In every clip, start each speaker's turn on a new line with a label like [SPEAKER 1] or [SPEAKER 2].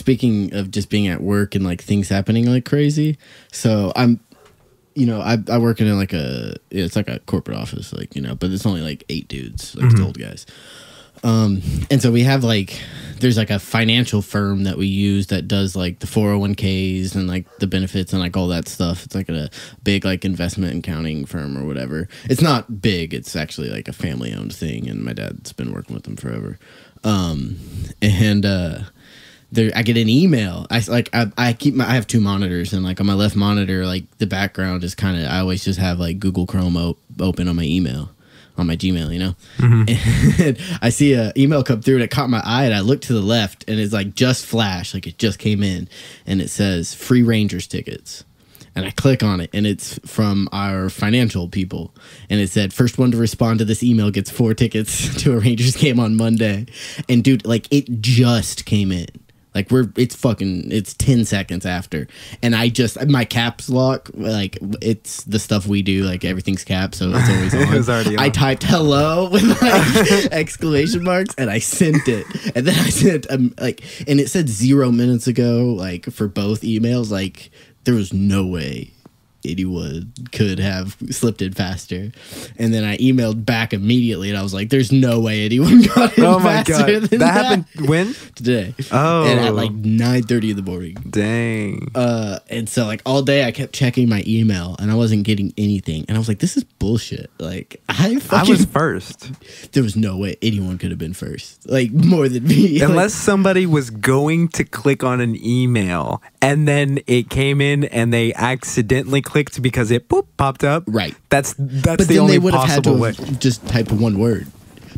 [SPEAKER 1] speaking of just being at work and like things happening like crazy. So I'm, you know, I work in like it's like a corporate office, like, you know, but it's only like 8 dudes, like it's old guys. And so we have like, there's like a financial firm that we use that does like the 401ks and like the benefits and like all that stuff. It's like a big like investment accounting firm or whatever. It's not big. It's actually like a family owned thing. And my dad's been working with them forever. There, I get an email. I have 2 monitors, and like on my left monitor, like the background is kind of, I always just have like Google Chrome open on my email. On my Gmail, you know, and I see an email come through and it caught my eye, and I look to the left and it's like just flash, like it just came in, and it says free Rangers tickets, and I click on it and it's from our financial people, and it said first one to respond to this email gets 4 tickets to a Rangers game on Monday, and dude, like it just came in. Like it's 10 seconds after, and my caps lock, like it's the stuff we do, like everything's capped, so it's always on.
[SPEAKER 2] It was already on.
[SPEAKER 1] I typed hello with like exclamation marks, and I sent it, and then I sent like, and it said 0 minutes ago, like for both emails, like there was no way anyone could have slipped in faster. And then I emailed back immediately, and I was like, there's no way anyone got in faster than that.
[SPEAKER 2] Happened when?
[SPEAKER 1] Today.
[SPEAKER 2] Oh.
[SPEAKER 1] And at like 9:30 in the morning.
[SPEAKER 2] Dang.
[SPEAKER 1] And so like all day I kept checking my email, and I wasn't getting anything. And I was like, this is bullshit. Like I
[SPEAKER 2] was first.
[SPEAKER 1] There was no way anyone could have been first. Like more than me.
[SPEAKER 2] Unless somebody was going to click on an email and then it came in and they accidentally clicked because it popped up.
[SPEAKER 1] Right.
[SPEAKER 2] That's
[SPEAKER 1] but
[SPEAKER 2] the only
[SPEAKER 1] they would have had
[SPEAKER 2] possible
[SPEAKER 1] to
[SPEAKER 2] way.
[SPEAKER 1] just type one word.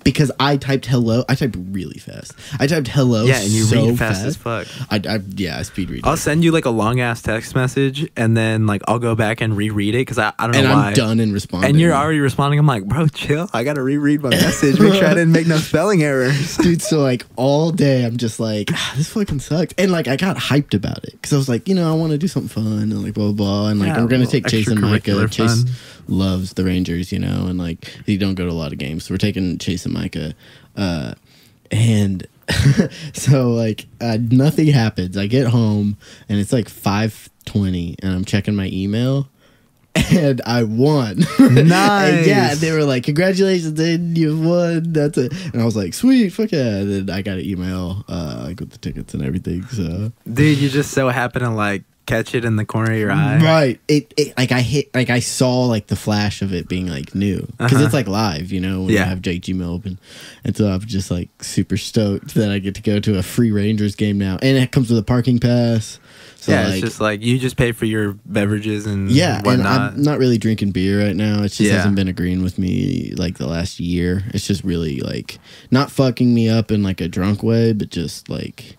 [SPEAKER 1] Because I typed hello. I typed really fast. I typed hello.
[SPEAKER 2] Yeah, and you
[SPEAKER 1] so
[SPEAKER 2] read fast as fuck.
[SPEAKER 1] I speed read.
[SPEAKER 2] I'll send you like a long ass text message, and then like I'll go back and reread it because I don't know
[SPEAKER 1] and
[SPEAKER 2] why.
[SPEAKER 1] I'm done and responding.
[SPEAKER 2] And you're already responding. I'm like, bro, chill. I gotta reread my message. Make sure I didn't make no spelling errors,
[SPEAKER 1] dude. So like all day, I'm just like, this fucking sucks. And like I got hyped about it because I was like, you know, I want to do something fun and like blah blah blah. And like I'm gonna take Chase and Micah. Chase loves the Rangers, you know, and like he don't go to a lot of games, so we're taking Chase and Micah. And so like nothing happens. I get home and it's like 5:20 and I'm checking my email and I won.
[SPEAKER 2] Nice.
[SPEAKER 1] And yeah, they were like, congratulations, dude, you won. That's it. And I was like, sweet, fuck yeah. And then I got an email like with the tickets and everything. So
[SPEAKER 2] dude, you just so happen to like catch it in the corner of your eye.
[SPEAKER 1] Right. It like I saw like the flash of it being like new because it's like live, you know, when you have Gmail open. And so I'm just like super stoked that I get to go to a free Rangers game now, and it comes with a parking pass. So
[SPEAKER 2] yeah,
[SPEAKER 1] like,
[SPEAKER 2] it's just like you just pay for your beverages and
[SPEAKER 1] whatnot. And I'm not really drinking beer right now. It just hasn't been agreeing with me like the last year. It's just really like not fucking me up in like a drunk way, but just like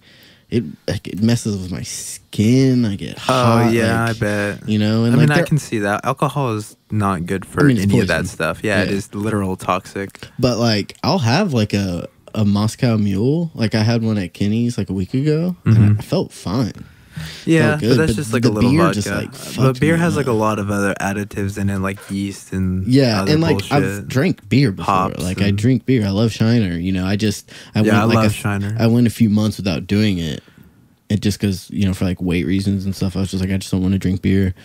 [SPEAKER 1] it messes with my skin. I get hot.
[SPEAKER 2] Oh yeah,
[SPEAKER 1] like,
[SPEAKER 2] I bet.
[SPEAKER 1] You know, and
[SPEAKER 2] I mean,
[SPEAKER 1] like
[SPEAKER 2] I can see that. Alcohol is not good for any of that stuff. Yeah, it is literal toxic.
[SPEAKER 1] But like, I'll have like a Moscow Mule. Like I had one at Kenny's like a week ago, and I felt fine.
[SPEAKER 2] Yeah, but that's just like a little vodka.
[SPEAKER 1] Just, like,
[SPEAKER 2] but beer has like a lot of other additives in it, like yeast and
[SPEAKER 1] and like bullshit. I've drank beer before.
[SPEAKER 2] Hops
[SPEAKER 1] like I drink beer. I love Shiner. You know, I
[SPEAKER 2] love Shiner.
[SPEAKER 1] I went a few months without doing it. It just because, you know, for like weight reasons and stuff, I was just like, I just don't want to drink beer.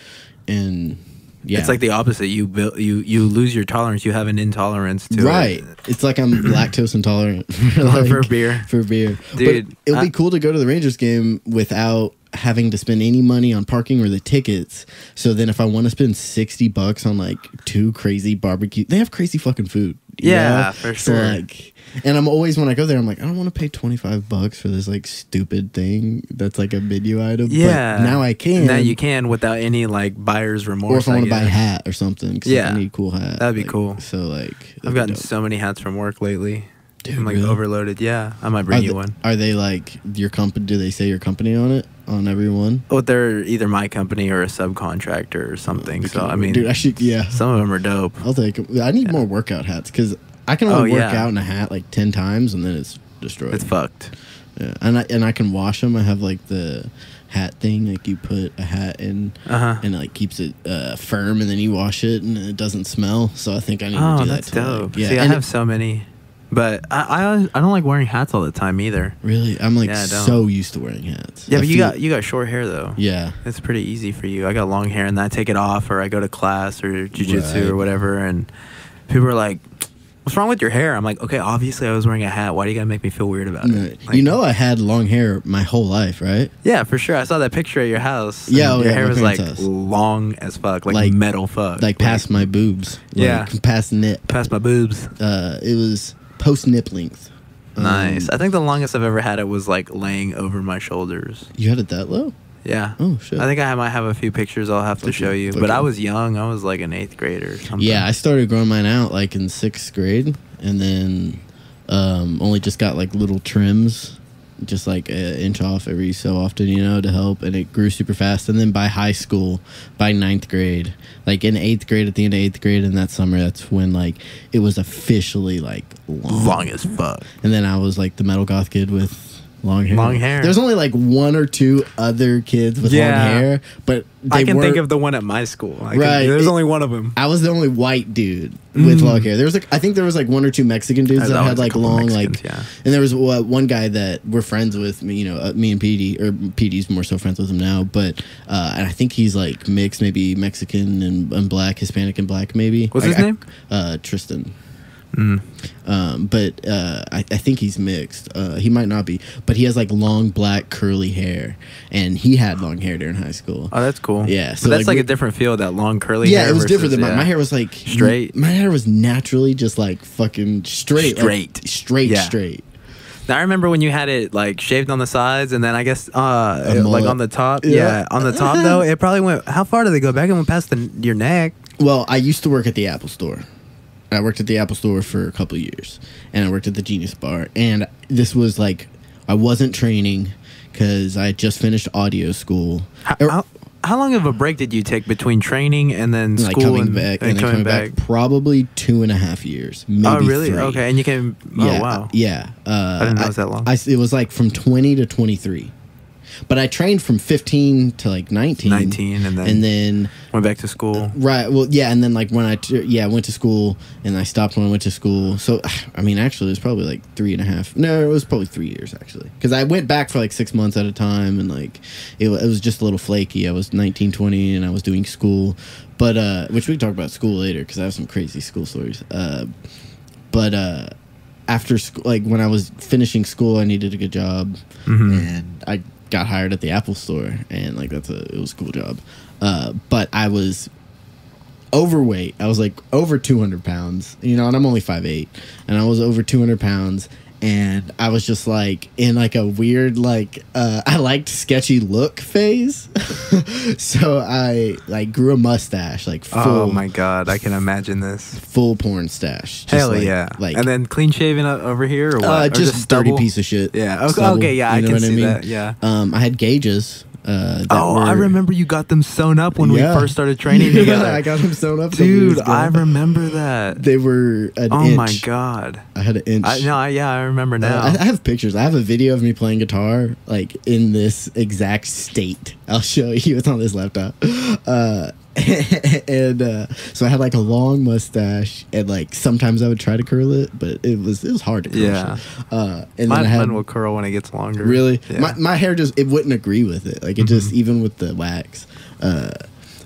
[SPEAKER 1] And yeah,
[SPEAKER 2] it's like the opposite. You lose your tolerance. You have an intolerance to it.
[SPEAKER 1] It's like I'm lactose intolerant
[SPEAKER 2] for beer.
[SPEAKER 1] Dude, but it'll be cool to go to the Rangers game without having to spend any money on parking or the tickets. So then if I want to spend $60 on like 2 crazy barbecue, they have crazy fucking food.
[SPEAKER 2] Yeah, for sure.
[SPEAKER 1] So like, and I'm always, when I go there, I'm like, I don't want to pay $25 for this like stupid thing that's like a menu item.
[SPEAKER 2] Yeah.
[SPEAKER 1] But now I can.
[SPEAKER 2] Now you can without any like buyer's remorse.
[SPEAKER 1] Or if I want to buy a hat or something. Yeah. I need a cool hat.
[SPEAKER 2] That'd be
[SPEAKER 1] like,
[SPEAKER 2] cool.
[SPEAKER 1] So like,
[SPEAKER 2] I've gotten so many hats from work lately.
[SPEAKER 1] Dude,
[SPEAKER 2] I'm like
[SPEAKER 1] really?
[SPEAKER 2] overloaded. Yeah, I might bring you one.
[SPEAKER 1] Are they like your company? Do they say your company on it? On every one?
[SPEAKER 2] Oh, they're either my company or a subcontractor or something. So I mean,
[SPEAKER 1] dude, I should. Yeah,
[SPEAKER 2] some of them are dope.
[SPEAKER 1] I'll take them. I need more workout hats because I can only work out in a hat like 10 times and then it's destroyed.
[SPEAKER 2] It's fucked.
[SPEAKER 1] Yeah, and I can wash them. I have like the hat thing, like you put a hat in and it like keeps it firm, and then you wash it and it doesn't smell. So I think I need to do that.
[SPEAKER 2] That's dope.
[SPEAKER 1] Yeah,
[SPEAKER 2] see, I have so many. But I don't like wearing hats all the time either.
[SPEAKER 1] Really? I'm like
[SPEAKER 2] Yeah, I don't.
[SPEAKER 1] so used to wearing hats.
[SPEAKER 2] Yeah,
[SPEAKER 1] I
[SPEAKER 2] but
[SPEAKER 1] feel-
[SPEAKER 2] you got short hair though.
[SPEAKER 1] Yeah.
[SPEAKER 2] It's pretty easy for you. I got long hair and I take it off, or I go to class or jujitsu
[SPEAKER 1] Right.
[SPEAKER 2] or whatever, and people are like, "What's wrong with your hair?" I'm like, "Okay, obviously I was wearing a hat. Why do you gotta make me feel weird about it?" Like,
[SPEAKER 1] You know, I had long hair my whole life, right?
[SPEAKER 2] Yeah, for sure. I saw that picture at your house.
[SPEAKER 1] Yeah,
[SPEAKER 2] and
[SPEAKER 1] oh,
[SPEAKER 2] your
[SPEAKER 1] yeah,
[SPEAKER 2] hair
[SPEAKER 1] my
[SPEAKER 2] was like
[SPEAKER 1] parents' house.
[SPEAKER 2] long as fuck, like metal fuck,
[SPEAKER 1] Like past my boobs.
[SPEAKER 2] Yeah.
[SPEAKER 1] Like, past nip.
[SPEAKER 2] past my boobs.
[SPEAKER 1] It was post nip length.
[SPEAKER 2] Nice. I think the longest I've ever had it was like laying over my shoulders.
[SPEAKER 1] You had it that low?
[SPEAKER 2] Yeah.
[SPEAKER 1] Oh, shit.
[SPEAKER 2] I think I might have a few pictures I'll have to show you. But I was young. I was like an 8th grader or something.
[SPEAKER 1] Yeah, I started growing mine out like in 6th grade, and then only just got like little trims, just like an inch off every so often, you know, to help, and it grew super fast. And then by high school, by 9th grade, like in 8th grade, at the end of 8th grade in that summer, that's when like it was officially like
[SPEAKER 2] long as fuck.
[SPEAKER 1] And then I was like the metal goth kid with long hair.
[SPEAKER 2] Long hair.
[SPEAKER 1] There's only like 1 or 2 other kids with long hair, but
[SPEAKER 2] I can think
[SPEAKER 1] weren't-
[SPEAKER 2] of the one at my school.
[SPEAKER 1] Right.
[SPEAKER 2] There's only one of them.
[SPEAKER 1] I was the only white dude with long hair. There was like, I think there was like 1 or 2 Mexican dudes
[SPEAKER 2] There's
[SPEAKER 1] that
[SPEAKER 2] always
[SPEAKER 1] had
[SPEAKER 2] a
[SPEAKER 1] like
[SPEAKER 2] couple
[SPEAKER 1] long
[SPEAKER 2] Mexicans,
[SPEAKER 1] like,
[SPEAKER 2] yeah.
[SPEAKER 1] and there was one guy that we're friends with. Me, you know, me and PD, or PD's more so friends with him now. But and I think he's like mixed, maybe Mexican and black, Hispanic and black, maybe.
[SPEAKER 2] What's his name?
[SPEAKER 1] Tristan. But I think he's mixed. He might not be, but he has like long black curly hair, and he had long hair during high school.
[SPEAKER 2] Oh, that's cool.
[SPEAKER 1] Yeah,
[SPEAKER 2] So that's like a different feel, that long curly hair.
[SPEAKER 1] Yeah, it was different
[SPEAKER 2] versus-
[SPEAKER 1] than my hair was like
[SPEAKER 2] Straight.
[SPEAKER 1] My hair was naturally just like fucking straight.
[SPEAKER 2] Yeah.
[SPEAKER 1] Straight.
[SPEAKER 2] Now I remember when you had it like shaved on the sides, and then I guess like
[SPEAKER 1] mullet.
[SPEAKER 2] on the top.
[SPEAKER 1] Yeah.
[SPEAKER 2] Yeah, on the top though, it probably went. How far did they go back? It went past your neck.
[SPEAKER 1] Well, I used to work at the Apple Store. I worked at the Apple Store for a couple of years, and I worked at the Genius Bar. And this was like, I wasn't training because I had just finished audio school.
[SPEAKER 2] How long of a break did you take between training and then
[SPEAKER 1] Like
[SPEAKER 2] school
[SPEAKER 1] coming back and then coming back? Probably 2.5 years. Maybe
[SPEAKER 2] Oh, really?
[SPEAKER 1] 3.
[SPEAKER 2] Okay, and you came.
[SPEAKER 1] Yeah,
[SPEAKER 2] Oh, wow.
[SPEAKER 1] Yeah.
[SPEAKER 2] I didn't know it was that long.
[SPEAKER 1] It was like from 20 to 23. But I trained from 15 to like 19.
[SPEAKER 2] 19, and then went back to school.
[SPEAKER 1] Right. Well, yeah, and then like when I went to school, and I stopped when I went to school. So I mean, actually, it was probably like 3.5. No, it was probably 3 years actually, because I went back for like 6 months at a time, and like it was just a little flaky. I was 19, 20, and I was doing school, but which we can talk about school later because I have some crazy school stories. But after school, like when I was finishing school, I needed a good job, and I got hired at the Apple Store, and like it was a cool job. But I was overweight. I was like over 200 pounds, you know, and I'm only 5'8", and I was over 200 pounds, and I was just like in like a weird like I liked sketchy look phase. So I like grew a mustache, like full.
[SPEAKER 2] Oh my god, I can imagine this.
[SPEAKER 1] Full porn stash. Just
[SPEAKER 2] Hell
[SPEAKER 1] like,
[SPEAKER 2] yeah!
[SPEAKER 1] Like,
[SPEAKER 2] and then clean shaven over here, or what? Or
[SPEAKER 1] just dirty
[SPEAKER 2] stubble?
[SPEAKER 1] piece of shit.
[SPEAKER 2] Yeah. Okay.
[SPEAKER 1] Stubble,
[SPEAKER 2] Okay. Yeah, I
[SPEAKER 1] you know
[SPEAKER 2] can
[SPEAKER 1] what
[SPEAKER 2] see
[SPEAKER 1] mean?
[SPEAKER 2] that. Yeah.
[SPEAKER 1] I had gauges.
[SPEAKER 2] I remember you got them sewn up when we
[SPEAKER 1] Yeah.
[SPEAKER 2] first started training together.
[SPEAKER 1] I got them sewn up. a couple years
[SPEAKER 2] Dude,
[SPEAKER 1] ago.
[SPEAKER 2] I remember that.
[SPEAKER 1] They were an
[SPEAKER 2] Oh
[SPEAKER 1] inch.
[SPEAKER 2] my god.
[SPEAKER 1] I had an inch.
[SPEAKER 2] I remember now.
[SPEAKER 1] I have pictures. I have a video of me playing guitar, like in this exact state. I'll show you. It's on this laptop. And so I had like a long mustache, and like sometimes I would try to curl it, but it was hard to curl.
[SPEAKER 2] Yeah.
[SPEAKER 1] And then
[SPEAKER 2] Mine,
[SPEAKER 1] I had
[SPEAKER 2] mine will curl when it gets longer.
[SPEAKER 1] really
[SPEAKER 2] Yeah.
[SPEAKER 1] my hair just it wouldn't agree with it. Like it just even with the wax.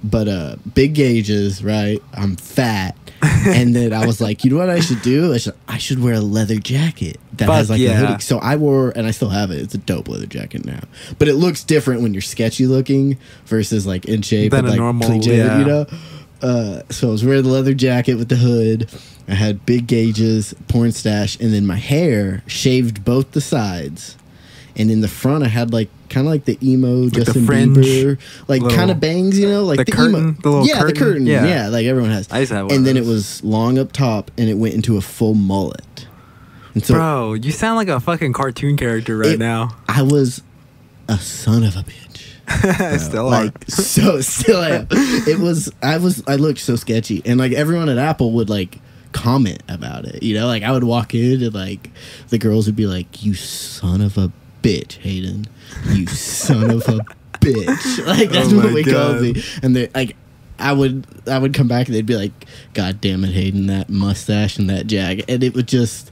[SPEAKER 1] But big gauges, right? I'm fat. And then I was like, you know what I should do? I should wear a leather jacket that has like a hoodie. So I wore, and I still have it. It's a dope leather jacket now. But it looks different when you're sketchy looking versus like in shape
[SPEAKER 2] Than
[SPEAKER 1] and
[SPEAKER 2] a
[SPEAKER 1] like
[SPEAKER 2] normal,
[SPEAKER 1] clean shaven,
[SPEAKER 2] yeah.
[SPEAKER 1] you know? So I was wearing the leather jacket with the hood. I had big gauges, porn stash, and then my hair shaved both the sides. And in the front, I had like kind of like the emo
[SPEAKER 2] the
[SPEAKER 1] Justin
[SPEAKER 2] fringe,
[SPEAKER 1] Bieber, like
[SPEAKER 2] little-
[SPEAKER 1] kind of bangs, you know, like
[SPEAKER 2] the curtain,
[SPEAKER 1] emo.
[SPEAKER 2] the little
[SPEAKER 1] yeah, the
[SPEAKER 2] curtain.
[SPEAKER 1] curtain,
[SPEAKER 2] Yeah.
[SPEAKER 1] yeah, like everyone has.
[SPEAKER 2] I used to have one
[SPEAKER 1] and
[SPEAKER 2] of
[SPEAKER 1] then it
[SPEAKER 2] those.
[SPEAKER 1] was long up top, and it went into a full mullet. And so
[SPEAKER 2] Bro, you sound like a fucking cartoon character right now.
[SPEAKER 1] I was a son of a bitch.
[SPEAKER 2] I still are.
[SPEAKER 1] Like so, still am. I looked so sketchy, and like everyone at Apple would like comment about it. You know, like I would walk in, and like the girls would be like, "You son of a bitch, Hayden. You son of a bitch." Like that's
[SPEAKER 2] Oh
[SPEAKER 1] what
[SPEAKER 2] my
[SPEAKER 1] we called
[SPEAKER 2] God.
[SPEAKER 1] me. And they like I would come back, and they'd be like, "God damn it, Hayden, that mustache and that jag." And it would just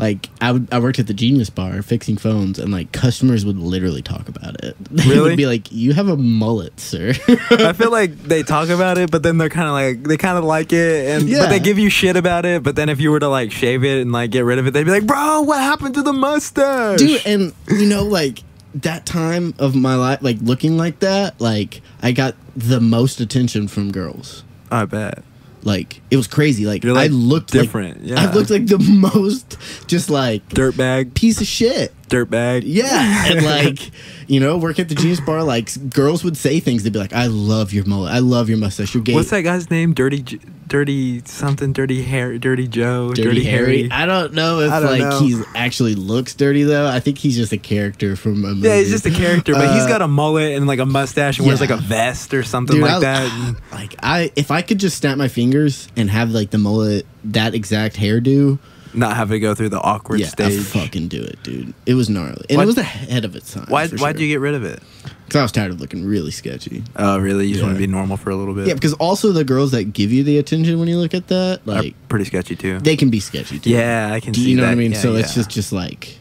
[SPEAKER 1] like I worked at the Genius Bar fixing phones, and like customers would literally talk about it. They
[SPEAKER 2] Really?
[SPEAKER 1] would be like, "You have a mullet, sir."
[SPEAKER 2] I feel like they talk about it, but then they're kind of like they kind of like it, and
[SPEAKER 1] Yeah.
[SPEAKER 2] but they give you shit about it. But then if you were to like shave it and like get rid of it, they'd be like, "Bro, what happened to the mustache?"
[SPEAKER 1] Dude, and you know, like that time of my life, like looking like that, like I got the most attention from girls.
[SPEAKER 2] I bet.
[SPEAKER 1] Like it was crazy. Like,
[SPEAKER 2] You're, like,
[SPEAKER 1] I looked
[SPEAKER 2] different,
[SPEAKER 1] Like,
[SPEAKER 2] yeah.
[SPEAKER 1] I looked like the most just like
[SPEAKER 2] Dirtbag.
[SPEAKER 1] piece of shit.
[SPEAKER 2] Dirtbag.
[SPEAKER 1] Yeah, and like, you know, work at the Genius Bar, like girls would say things. They'd be like, "I love your mullet. I love your mustache. You're gay."
[SPEAKER 2] What's that guy's name? Dirty something. Dirty hair. Dirty Joe.
[SPEAKER 1] Dirty Harry. I don't know if
[SPEAKER 2] I don't
[SPEAKER 1] like
[SPEAKER 2] know.
[SPEAKER 1] he actually looks dirty though. I think he's just a character from a movie.
[SPEAKER 2] Yeah, he's just a character, but he's got a mullet and like a mustache and wears
[SPEAKER 1] yeah.
[SPEAKER 2] like a vest or something
[SPEAKER 1] Dude,
[SPEAKER 2] like that.
[SPEAKER 1] Like if I could just snap my fingers and have like the mullet, that exact hairdo,
[SPEAKER 2] Not have to go through the awkward
[SPEAKER 1] yeah,
[SPEAKER 2] stage.
[SPEAKER 1] I'd fucking do it, dude. It was gnarly, and it was ahead of its time.
[SPEAKER 2] Why'd you get rid of it?
[SPEAKER 1] Because I was tired of looking really sketchy.
[SPEAKER 2] Oh, really? You just want to
[SPEAKER 1] Yeah.
[SPEAKER 2] be normal for a little bit?
[SPEAKER 1] Yeah, because also the girls that give you the attention when you look at that,
[SPEAKER 2] Are
[SPEAKER 1] like
[SPEAKER 2] pretty sketchy too.
[SPEAKER 1] they can be sketchy too.
[SPEAKER 2] Yeah, I can
[SPEAKER 1] Do
[SPEAKER 2] see
[SPEAKER 1] you know
[SPEAKER 2] that.
[SPEAKER 1] what I mean?
[SPEAKER 2] Yeah,
[SPEAKER 1] So it's
[SPEAKER 2] yeah.
[SPEAKER 1] just like,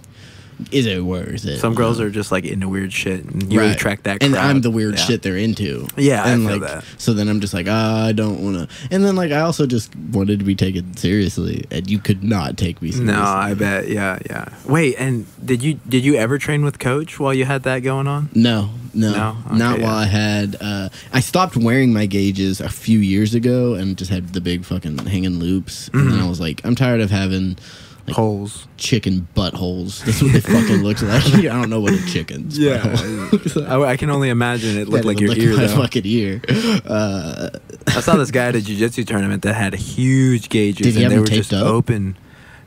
[SPEAKER 1] is it worth it?
[SPEAKER 2] Some
[SPEAKER 1] you
[SPEAKER 2] girls
[SPEAKER 1] know?
[SPEAKER 2] are just like into weird shit, and you
[SPEAKER 1] Right.
[SPEAKER 2] attract that.
[SPEAKER 1] and
[SPEAKER 2] crowd.
[SPEAKER 1] I'm the weird
[SPEAKER 2] Yeah.
[SPEAKER 1] shit they're into.
[SPEAKER 2] Yeah, I
[SPEAKER 1] and
[SPEAKER 2] feel
[SPEAKER 1] like,
[SPEAKER 2] that.
[SPEAKER 1] So then I'm just like, I don't want to. And then like I also just wanted to be taken seriously, and you could not take me seriously.
[SPEAKER 2] No, I bet. Yeah, yeah. Wait, and did you ever train with Coach while you had that going on?
[SPEAKER 1] No,
[SPEAKER 2] No? Okay,
[SPEAKER 1] not
[SPEAKER 2] yeah.
[SPEAKER 1] while I had. I stopped wearing my gauges a few years ago, and just had the big fucking hanging loops. And then I was like, I'm tired of having like
[SPEAKER 2] Holes.
[SPEAKER 1] chicken buttholes. That's what they fucking look like. I don't know what a chicken's. butthole.
[SPEAKER 2] I can only imagine it looked
[SPEAKER 1] Yeah,
[SPEAKER 2] like
[SPEAKER 1] it
[SPEAKER 2] your
[SPEAKER 1] looked
[SPEAKER 2] ear.
[SPEAKER 1] my
[SPEAKER 2] Though.
[SPEAKER 1] fucking ear.
[SPEAKER 2] I saw this guy at a jiu-jitsu tournament that had huge gauges,
[SPEAKER 1] Did he
[SPEAKER 2] and
[SPEAKER 1] have
[SPEAKER 2] they
[SPEAKER 1] them
[SPEAKER 2] were
[SPEAKER 1] taped
[SPEAKER 2] just
[SPEAKER 1] up?
[SPEAKER 2] open.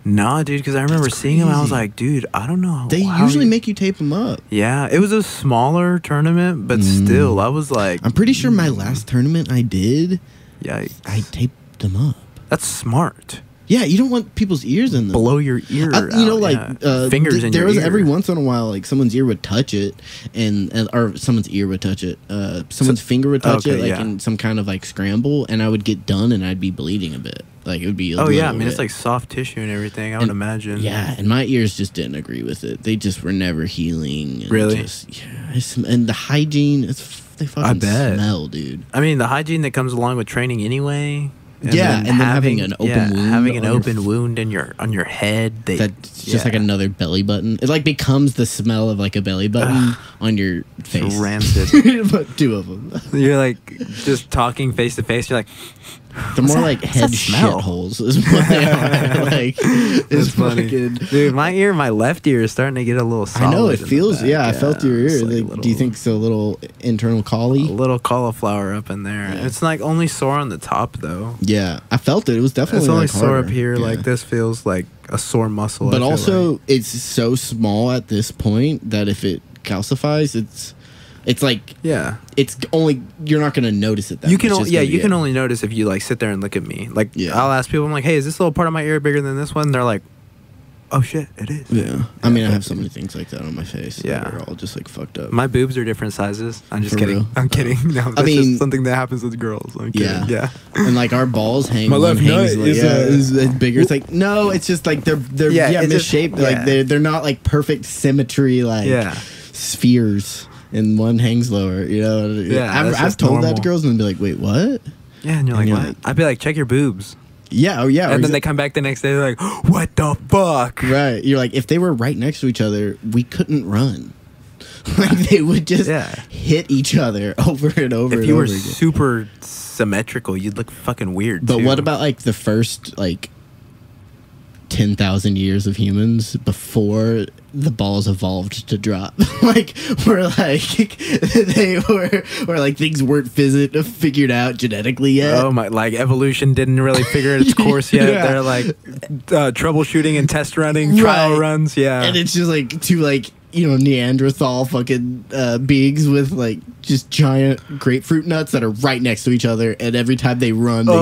[SPEAKER 2] Nah, dude, because I remember seeing him. I was
[SPEAKER 1] crazy.
[SPEAKER 2] like, dude, I don't know.
[SPEAKER 1] They
[SPEAKER 2] how
[SPEAKER 1] usually
[SPEAKER 2] you-
[SPEAKER 1] make you tape them up.
[SPEAKER 2] Yeah, it was a smaller tournament, but still, I was like,
[SPEAKER 1] I'm pretty sure my last tournament I did,
[SPEAKER 2] yikes.
[SPEAKER 1] I taped them up.
[SPEAKER 2] That's smart.
[SPEAKER 1] Yeah, you don't want people's ears in them.
[SPEAKER 2] Below your ear.
[SPEAKER 1] You know,
[SPEAKER 2] out,
[SPEAKER 1] like
[SPEAKER 2] yeah. Fingers in
[SPEAKER 1] there
[SPEAKER 2] your
[SPEAKER 1] was
[SPEAKER 2] ear.
[SPEAKER 1] every once in a while, like someone's ear would touch it, and or someone's ear would touch it. Someone's finger would touch it,
[SPEAKER 2] okay,
[SPEAKER 1] like
[SPEAKER 2] yeah.
[SPEAKER 1] in some kind of like scramble, and I would get done, and I'd be bleeding a bit. Like it would be.
[SPEAKER 2] Oh yeah, I mean it's like soft tissue and everything. I would
[SPEAKER 1] And-
[SPEAKER 2] imagine.
[SPEAKER 1] Yeah, and my ears just didn't agree with it. They just were never healing. And
[SPEAKER 2] Really?
[SPEAKER 1] and the hygiene, they fucking
[SPEAKER 2] bet.
[SPEAKER 1] smell, dude.
[SPEAKER 2] I mean the hygiene that comes along with training anyway.
[SPEAKER 1] Yeah, and then having an open wound
[SPEAKER 2] having an
[SPEAKER 1] on your
[SPEAKER 2] open wound on your head.
[SPEAKER 1] That's just like another belly button. It like becomes the smell of like a belly button on your face.
[SPEAKER 2] rancid.
[SPEAKER 1] But two of them.
[SPEAKER 2] You're like just talking face to face. You're like,
[SPEAKER 1] They're more like
[SPEAKER 2] what's
[SPEAKER 1] head
[SPEAKER 2] that
[SPEAKER 1] shit
[SPEAKER 2] smell?
[SPEAKER 1] holes is what they are. Like it's
[SPEAKER 2] That's funny.
[SPEAKER 1] fucking.
[SPEAKER 2] Dude, my left ear is starting to get a little solid.
[SPEAKER 1] I know it
[SPEAKER 2] in the
[SPEAKER 1] feels.
[SPEAKER 2] back.
[SPEAKER 1] Yeah, I felt your
[SPEAKER 2] it's
[SPEAKER 1] ear.
[SPEAKER 2] like a
[SPEAKER 1] Like,
[SPEAKER 2] little-
[SPEAKER 1] do you think it's a little internal collie?
[SPEAKER 2] a little cauliflower up in there?
[SPEAKER 1] Yeah.
[SPEAKER 2] It's like only sore on the top though.
[SPEAKER 1] Yeah, I felt it. It was definitely
[SPEAKER 2] It's only
[SPEAKER 1] like,
[SPEAKER 2] sore
[SPEAKER 1] harder.
[SPEAKER 2] up here.
[SPEAKER 1] Yeah.
[SPEAKER 2] Like this feels like a sore muscle. I
[SPEAKER 1] But
[SPEAKER 2] feel
[SPEAKER 1] also,
[SPEAKER 2] like.
[SPEAKER 1] it's so small at this point that if it calcifies, it's like
[SPEAKER 2] Yeah.
[SPEAKER 1] it's only you're not gonna notice it. That
[SPEAKER 2] You can
[SPEAKER 1] much.
[SPEAKER 2] only,
[SPEAKER 1] It's
[SPEAKER 2] yeah,
[SPEAKER 1] gonna
[SPEAKER 2] you
[SPEAKER 1] be-
[SPEAKER 2] can only notice if you like sit there and look at me. Like
[SPEAKER 1] Yeah.
[SPEAKER 2] I'll ask people, I'm like, hey, is this little part of my ear bigger than this one? They're like, oh shit, it is.
[SPEAKER 1] Yeah, I mean, I have so many things like that on my face.
[SPEAKER 2] Yeah.
[SPEAKER 1] that are all just like fucked up.
[SPEAKER 2] My boobs are different sizes. I'm just
[SPEAKER 1] For
[SPEAKER 2] kidding.
[SPEAKER 1] real?
[SPEAKER 2] I'm kidding. No, that's
[SPEAKER 1] mean-
[SPEAKER 2] just something that happens with girls. I'm kidding.
[SPEAKER 1] Yeah.
[SPEAKER 2] Yeah.
[SPEAKER 1] And like our balls hang.
[SPEAKER 2] My
[SPEAKER 1] one
[SPEAKER 2] left nut
[SPEAKER 1] hangs, like, is bigger. It's like no, it's just like they're
[SPEAKER 2] Yeah,
[SPEAKER 1] yeah,
[SPEAKER 2] it just-
[SPEAKER 1] misshaped.
[SPEAKER 2] yeah.
[SPEAKER 1] Like they're not like perfect symmetry. Like
[SPEAKER 2] Yeah.
[SPEAKER 1] spheres. And one hangs lower. You know.
[SPEAKER 2] Yeah,
[SPEAKER 1] I've
[SPEAKER 2] that's just
[SPEAKER 1] told that
[SPEAKER 2] normal.
[SPEAKER 1] to girls and they'll be like, wait, what?
[SPEAKER 2] Yeah, and you're
[SPEAKER 1] And
[SPEAKER 2] like,
[SPEAKER 1] you're
[SPEAKER 2] what?
[SPEAKER 1] like-
[SPEAKER 2] I'd be like, check your boobs.
[SPEAKER 1] Yeah. Oh yeah.
[SPEAKER 2] And
[SPEAKER 1] or
[SPEAKER 2] then they come back the next day, they're like, what the fuck?
[SPEAKER 1] Right. You're like, if they were right next to each other, we couldn't run. Like they would just
[SPEAKER 2] Yeah.
[SPEAKER 1] hit each other over and over.
[SPEAKER 2] If
[SPEAKER 1] and
[SPEAKER 2] you were
[SPEAKER 1] over again.
[SPEAKER 2] super symmetrical, you'd look fucking weird.
[SPEAKER 1] But
[SPEAKER 2] too.
[SPEAKER 1] what about like the first like 10,000 years of humans before the balls evolved to drop? Like where like they were like things weren't figured out genetically yet.
[SPEAKER 2] Oh my! Like evolution didn't really figure its course yet.
[SPEAKER 1] Yeah.
[SPEAKER 2] They're like troubleshooting and test running, trial
[SPEAKER 1] Right.
[SPEAKER 2] runs. Yeah,
[SPEAKER 1] And it's just like two like Neanderthal fucking beings with like just giant grapefruit nuts that are right next to each other, and every time they run, they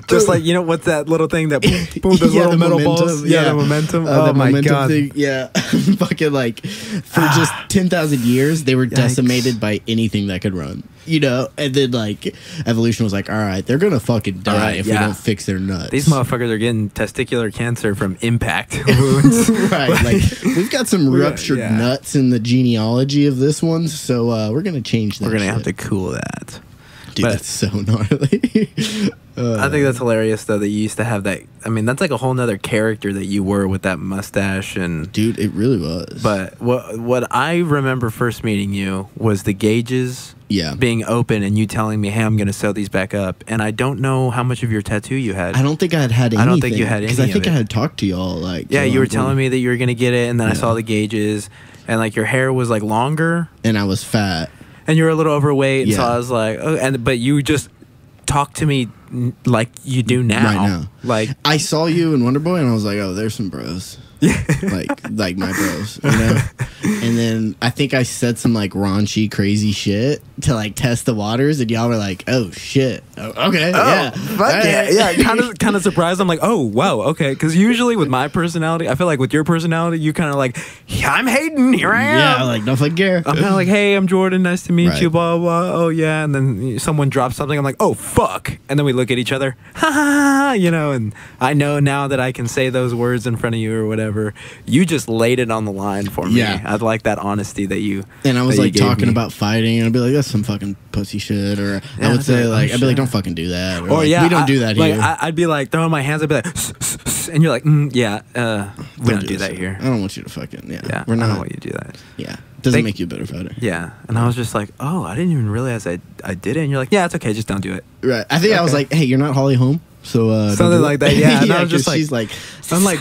[SPEAKER 2] just like what's that little thing that boom, those
[SPEAKER 1] Yeah,
[SPEAKER 2] little
[SPEAKER 1] the
[SPEAKER 2] metal
[SPEAKER 1] momentum,
[SPEAKER 2] balls? Yeah, the momentum.
[SPEAKER 1] the
[SPEAKER 2] Oh my
[SPEAKER 1] momentum
[SPEAKER 2] god!
[SPEAKER 1] thing, yeah. Fucking like for just 10,000 years, they were decimated by anything that could run. you know, and then like evolution was like, all right, they're gonna fucking die
[SPEAKER 2] Right,
[SPEAKER 1] if
[SPEAKER 2] yeah.
[SPEAKER 1] we don't fix their nuts.
[SPEAKER 2] These motherfuckers are getting testicular cancer from impact wounds.
[SPEAKER 1] Right, like we've got some ruptured
[SPEAKER 2] yeah.
[SPEAKER 1] nuts in the genealogy of this one, so we're gonna change that.
[SPEAKER 2] We're gonna
[SPEAKER 1] shit.
[SPEAKER 2] have to cool that.
[SPEAKER 1] Dude,
[SPEAKER 2] but-
[SPEAKER 1] that's so gnarly.
[SPEAKER 2] I think that's hilarious though that you used to have that. I mean, that's like a whole nother character that you were with that mustache and.
[SPEAKER 1] Dude, it really was.
[SPEAKER 2] But what I remember first meeting you was the gauges
[SPEAKER 1] yeah,
[SPEAKER 2] being open and you telling me, "Hey, I'm gonna sew these back up." And I don't know how much of your tattoo you had.
[SPEAKER 1] I don't think I had anything.
[SPEAKER 2] I don't think you had
[SPEAKER 1] because
[SPEAKER 2] any
[SPEAKER 1] I think
[SPEAKER 2] of
[SPEAKER 1] I
[SPEAKER 2] it.
[SPEAKER 1] had talked to y'all like.
[SPEAKER 2] Yeah, you were telling me that you were gonna get it, and then I saw the gauges, and like your hair was like longer,
[SPEAKER 1] and I was fat.
[SPEAKER 2] and you were a little overweight. And so
[SPEAKER 1] Yeah.
[SPEAKER 2] I was like, oh, but you just talk to me like you do now.
[SPEAKER 1] Right now.
[SPEAKER 2] Like
[SPEAKER 1] I saw you in Wonder Boy, and I was like, oh, there's some bros. like my bros, you know. And then I think I said some like raunchy, crazy shit to like test the waters, and y'all were like, "Oh shit, okay, yeah,
[SPEAKER 2] fuck
[SPEAKER 1] all
[SPEAKER 2] yeah,
[SPEAKER 1] right."
[SPEAKER 2] yeah." Kind of surprised. I'm like, oh wow, okay. Because usually with my personality, I feel like with your personality, you kind of like, yeah, I'm Hayden. Here I am.
[SPEAKER 1] Yeah, like no fucking care.
[SPEAKER 2] I'm kind of like, hey, I'm Jordan. Nice to meet
[SPEAKER 1] Right.
[SPEAKER 2] you. Blah, blah blah. Oh yeah, and then someone drops something. I'm like, oh fuck, and then we look at each other, ha ha ha, you know. And I know now that I can say those words in front of you or whatever. You just laid it on the line for me.
[SPEAKER 1] Yeah.
[SPEAKER 2] I like that honesty that you.
[SPEAKER 1] And I was
[SPEAKER 2] that you
[SPEAKER 1] like
[SPEAKER 2] gave
[SPEAKER 1] talking
[SPEAKER 2] me.
[SPEAKER 1] about fighting, and I'd be like, "That's some fucking pussy shit," or
[SPEAKER 2] Yeah,
[SPEAKER 1] I would say
[SPEAKER 2] that's
[SPEAKER 1] like,
[SPEAKER 2] like,
[SPEAKER 1] "I'd be like,
[SPEAKER 2] shit.
[SPEAKER 1] don't fucking do that," or
[SPEAKER 2] Or
[SPEAKER 1] like,
[SPEAKER 2] yeah,
[SPEAKER 1] we don't do that
[SPEAKER 2] like,
[SPEAKER 1] here.
[SPEAKER 2] I'd be like throwing my hands. I'd be like, and you're like, yeah, we don't do that
[SPEAKER 1] shit.
[SPEAKER 2] here.
[SPEAKER 1] I don't want you to fucking
[SPEAKER 2] Yeah,
[SPEAKER 1] We're
[SPEAKER 2] I don't
[SPEAKER 1] not.
[SPEAKER 2] want you to do that.
[SPEAKER 1] Yeah, doesn't
[SPEAKER 2] They-
[SPEAKER 1] make you a better fighter.
[SPEAKER 2] Yeah, and I was just like, oh, I didn't even realize I did it. And you're like, yeah, it's okay, just don't do it.
[SPEAKER 1] Right. I think I was
[SPEAKER 2] Okay.
[SPEAKER 1] like, "Hey, you're not Holly home." So don't
[SPEAKER 2] Something
[SPEAKER 1] do
[SPEAKER 2] like
[SPEAKER 1] it.
[SPEAKER 2] that, yeah. And I was
[SPEAKER 1] 'cause
[SPEAKER 2] just like-
[SPEAKER 1] she's like,
[SPEAKER 2] I'm like,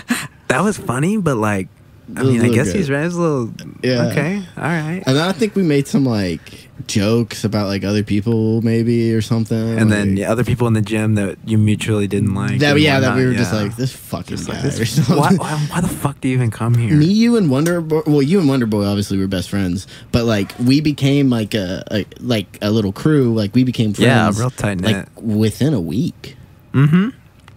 [SPEAKER 2] that was funny, but like, I
[SPEAKER 1] It was
[SPEAKER 2] mean,
[SPEAKER 1] a
[SPEAKER 2] I
[SPEAKER 1] little
[SPEAKER 2] guess
[SPEAKER 1] good.
[SPEAKER 2] he's right. It's a little,
[SPEAKER 1] Yeah.
[SPEAKER 2] okay, all right.
[SPEAKER 1] and then I think we made some like jokes about like other people maybe or something.
[SPEAKER 2] And then
[SPEAKER 1] like,
[SPEAKER 2] yeah, other people in the gym that you mutually didn't like.
[SPEAKER 1] that
[SPEAKER 2] and
[SPEAKER 1] yeah, that we were
[SPEAKER 2] whatnot,
[SPEAKER 1] just
[SPEAKER 2] yeah.
[SPEAKER 1] like this fucking
[SPEAKER 2] Just
[SPEAKER 1] guy
[SPEAKER 2] like this-
[SPEAKER 1] or something.
[SPEAKER 2] why the fuck do you even come here?
[SPEAKER 1] Me, you, and Wonder Boy. Well, you and Wonder Boy obviously were best friends, but like we became like a little crew. Like we became
[SPEAKER 2] Yeah,
[SPEAKER 1] friends.
[SPEAKER 2] real tight knit.
[SPEAKER 1] Like within a week.
[SPEAKER 2] Mm-hmm.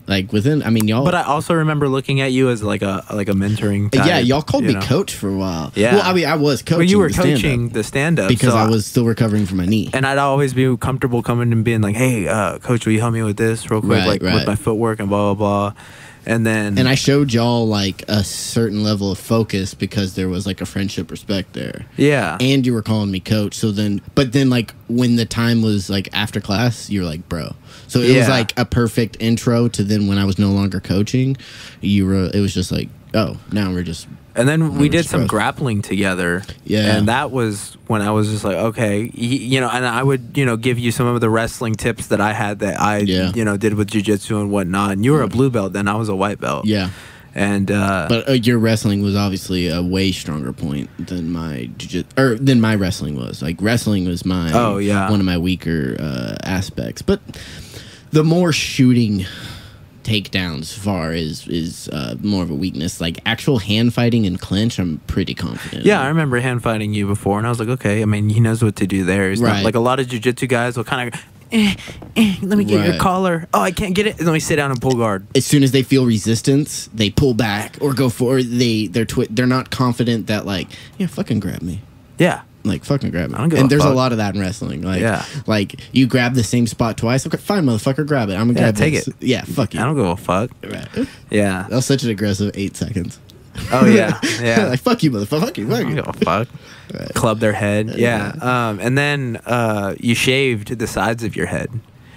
[SPEAKER 1] Like within, I mean, y'all.
[SPEAKER 2] But I also remember looking at you as like a mentoring type.
[SPEAKER 1] yeah, y'all called me
[SPEAKER 2] know?
[SPEAKER 1] coach for a while.
[SPEAKER 2] Yeah.
[SPEAKER 1] Well, I mean, I was coaching.
[SPEAKER 2] Well, you were
[SPEAKER 1] the stand-up
[SPEAKER 2] coaching the stand-up
[SPEAKER 1] because
[SPEAKER 2] so
[SPEAKER 1] I was still recovering from my knee.
[SPEAKER 2] and I'd always be comfortable coming and being like, "Hey, coach, will you help me with this real quick,
[SPEAKER 1] Right,
[SPEAKER 2] like
[SPEAKER 1] right.
[SPEAKER 2] with my footwork and blah blah blah." And then
[SPEAKER 1] And I showed y'all like a certain level of focus because there was like a friendship respect there.
[SPEAKER 2] yeah,
[SPEAKER 1] And you were calling me coach. So then, but then like when the time was like after class, you were like, bro. So it was
[SPEAKER 2] Yeah.
[SPEAKER 1] like a perfect intro to then when I was no longer coaching, it was just like, oh, now we're just,
[SPEAKER 2] and then we did some
[SPEAKER 1] growth.
[SPEAKER 2] grappling together.
[SPEAKER 1] Yeah.
[SPEAKER 2] and that was when I was just like, okay, you know, and I would give you some of the wrestling tips that I had that I
[SPEAKER 1] Yeah.
[SPEAKER 2] did with jiu-jitsu and whatnot. And you were a blue belt, then I was a white belt.
[SPEAKER 1] yeah.
[SPEAKER 2] And
[SPEAKER 1] But your wrestling was obviously a way stronger point than my than my wrestling was. Like wrestling was my one of my weaker aspects. But the more shooting takedowns far is more of a weakness. Like actual hand fighting and clinch, I'm pretty confident.
[SPEAKER 2] yeah, I remember hand fighting you before, and I was like, okay. I mean, he knows what to do there. He's not
[SPEAKER 1] Right.
[SPEAKER 2] like a lot of jiu-jitsu guys will kind of, let me get your
[SPEAKER 1] Right.
[SPEAKER 2] collar. Oh, I can't get it. Let me sit down and pull guard.
[SPEAKER 1] As soon as they feel resistance, they pull back or go forward. They're not confident that like, yeah, fucking grab me.
[SPEAKER 2] Yeah.
[SPEAKER 1] Like fucking grab it.
[SPEAKER 2] I don't give
[SPEAKER 1] And
[SPEAKER 2] a
[SPEAKER 1] there's
[SPEAKER 2] fuck.
[SPEAKER 1] a lot of that in wrestling. Like,
[SPEAKER 2] Yeah.
[SPEAKER 1] like you grab the same spot twice. Okay, fine, motherfucker, grab it. I'm gonna
[SPEAKER 2] Yeah,
[SPEAKER 1] grab
[SPEAKER 2] take
[SPEAKER 1] this.
[SPEAKER 2] it.
[SPEAKER 1] Yeah, fuck you.
[SPEAKER 2] I don't give a fuck.
[SPEAKER 1] Right.
[SPEAKER 2] Yeah.
[SPEAKER 1] That was such an aggressive 8 seconds.
[SPEAKER 2] Oh yeah. Yeah.
[SPEAKER 1] Like fuck you, motherfucker. Fuck you.
[SPEAKER 2] I
[SPEAKER 1] Fuck
[SPEAKER 2] don't
[SPEAKER 1] you.
[SPEAKER 2] give a fuck.
[SPEAKER 1] Right.
[SPEAKER 2] Club their head. Yeah. And then you shaved the sides of your head,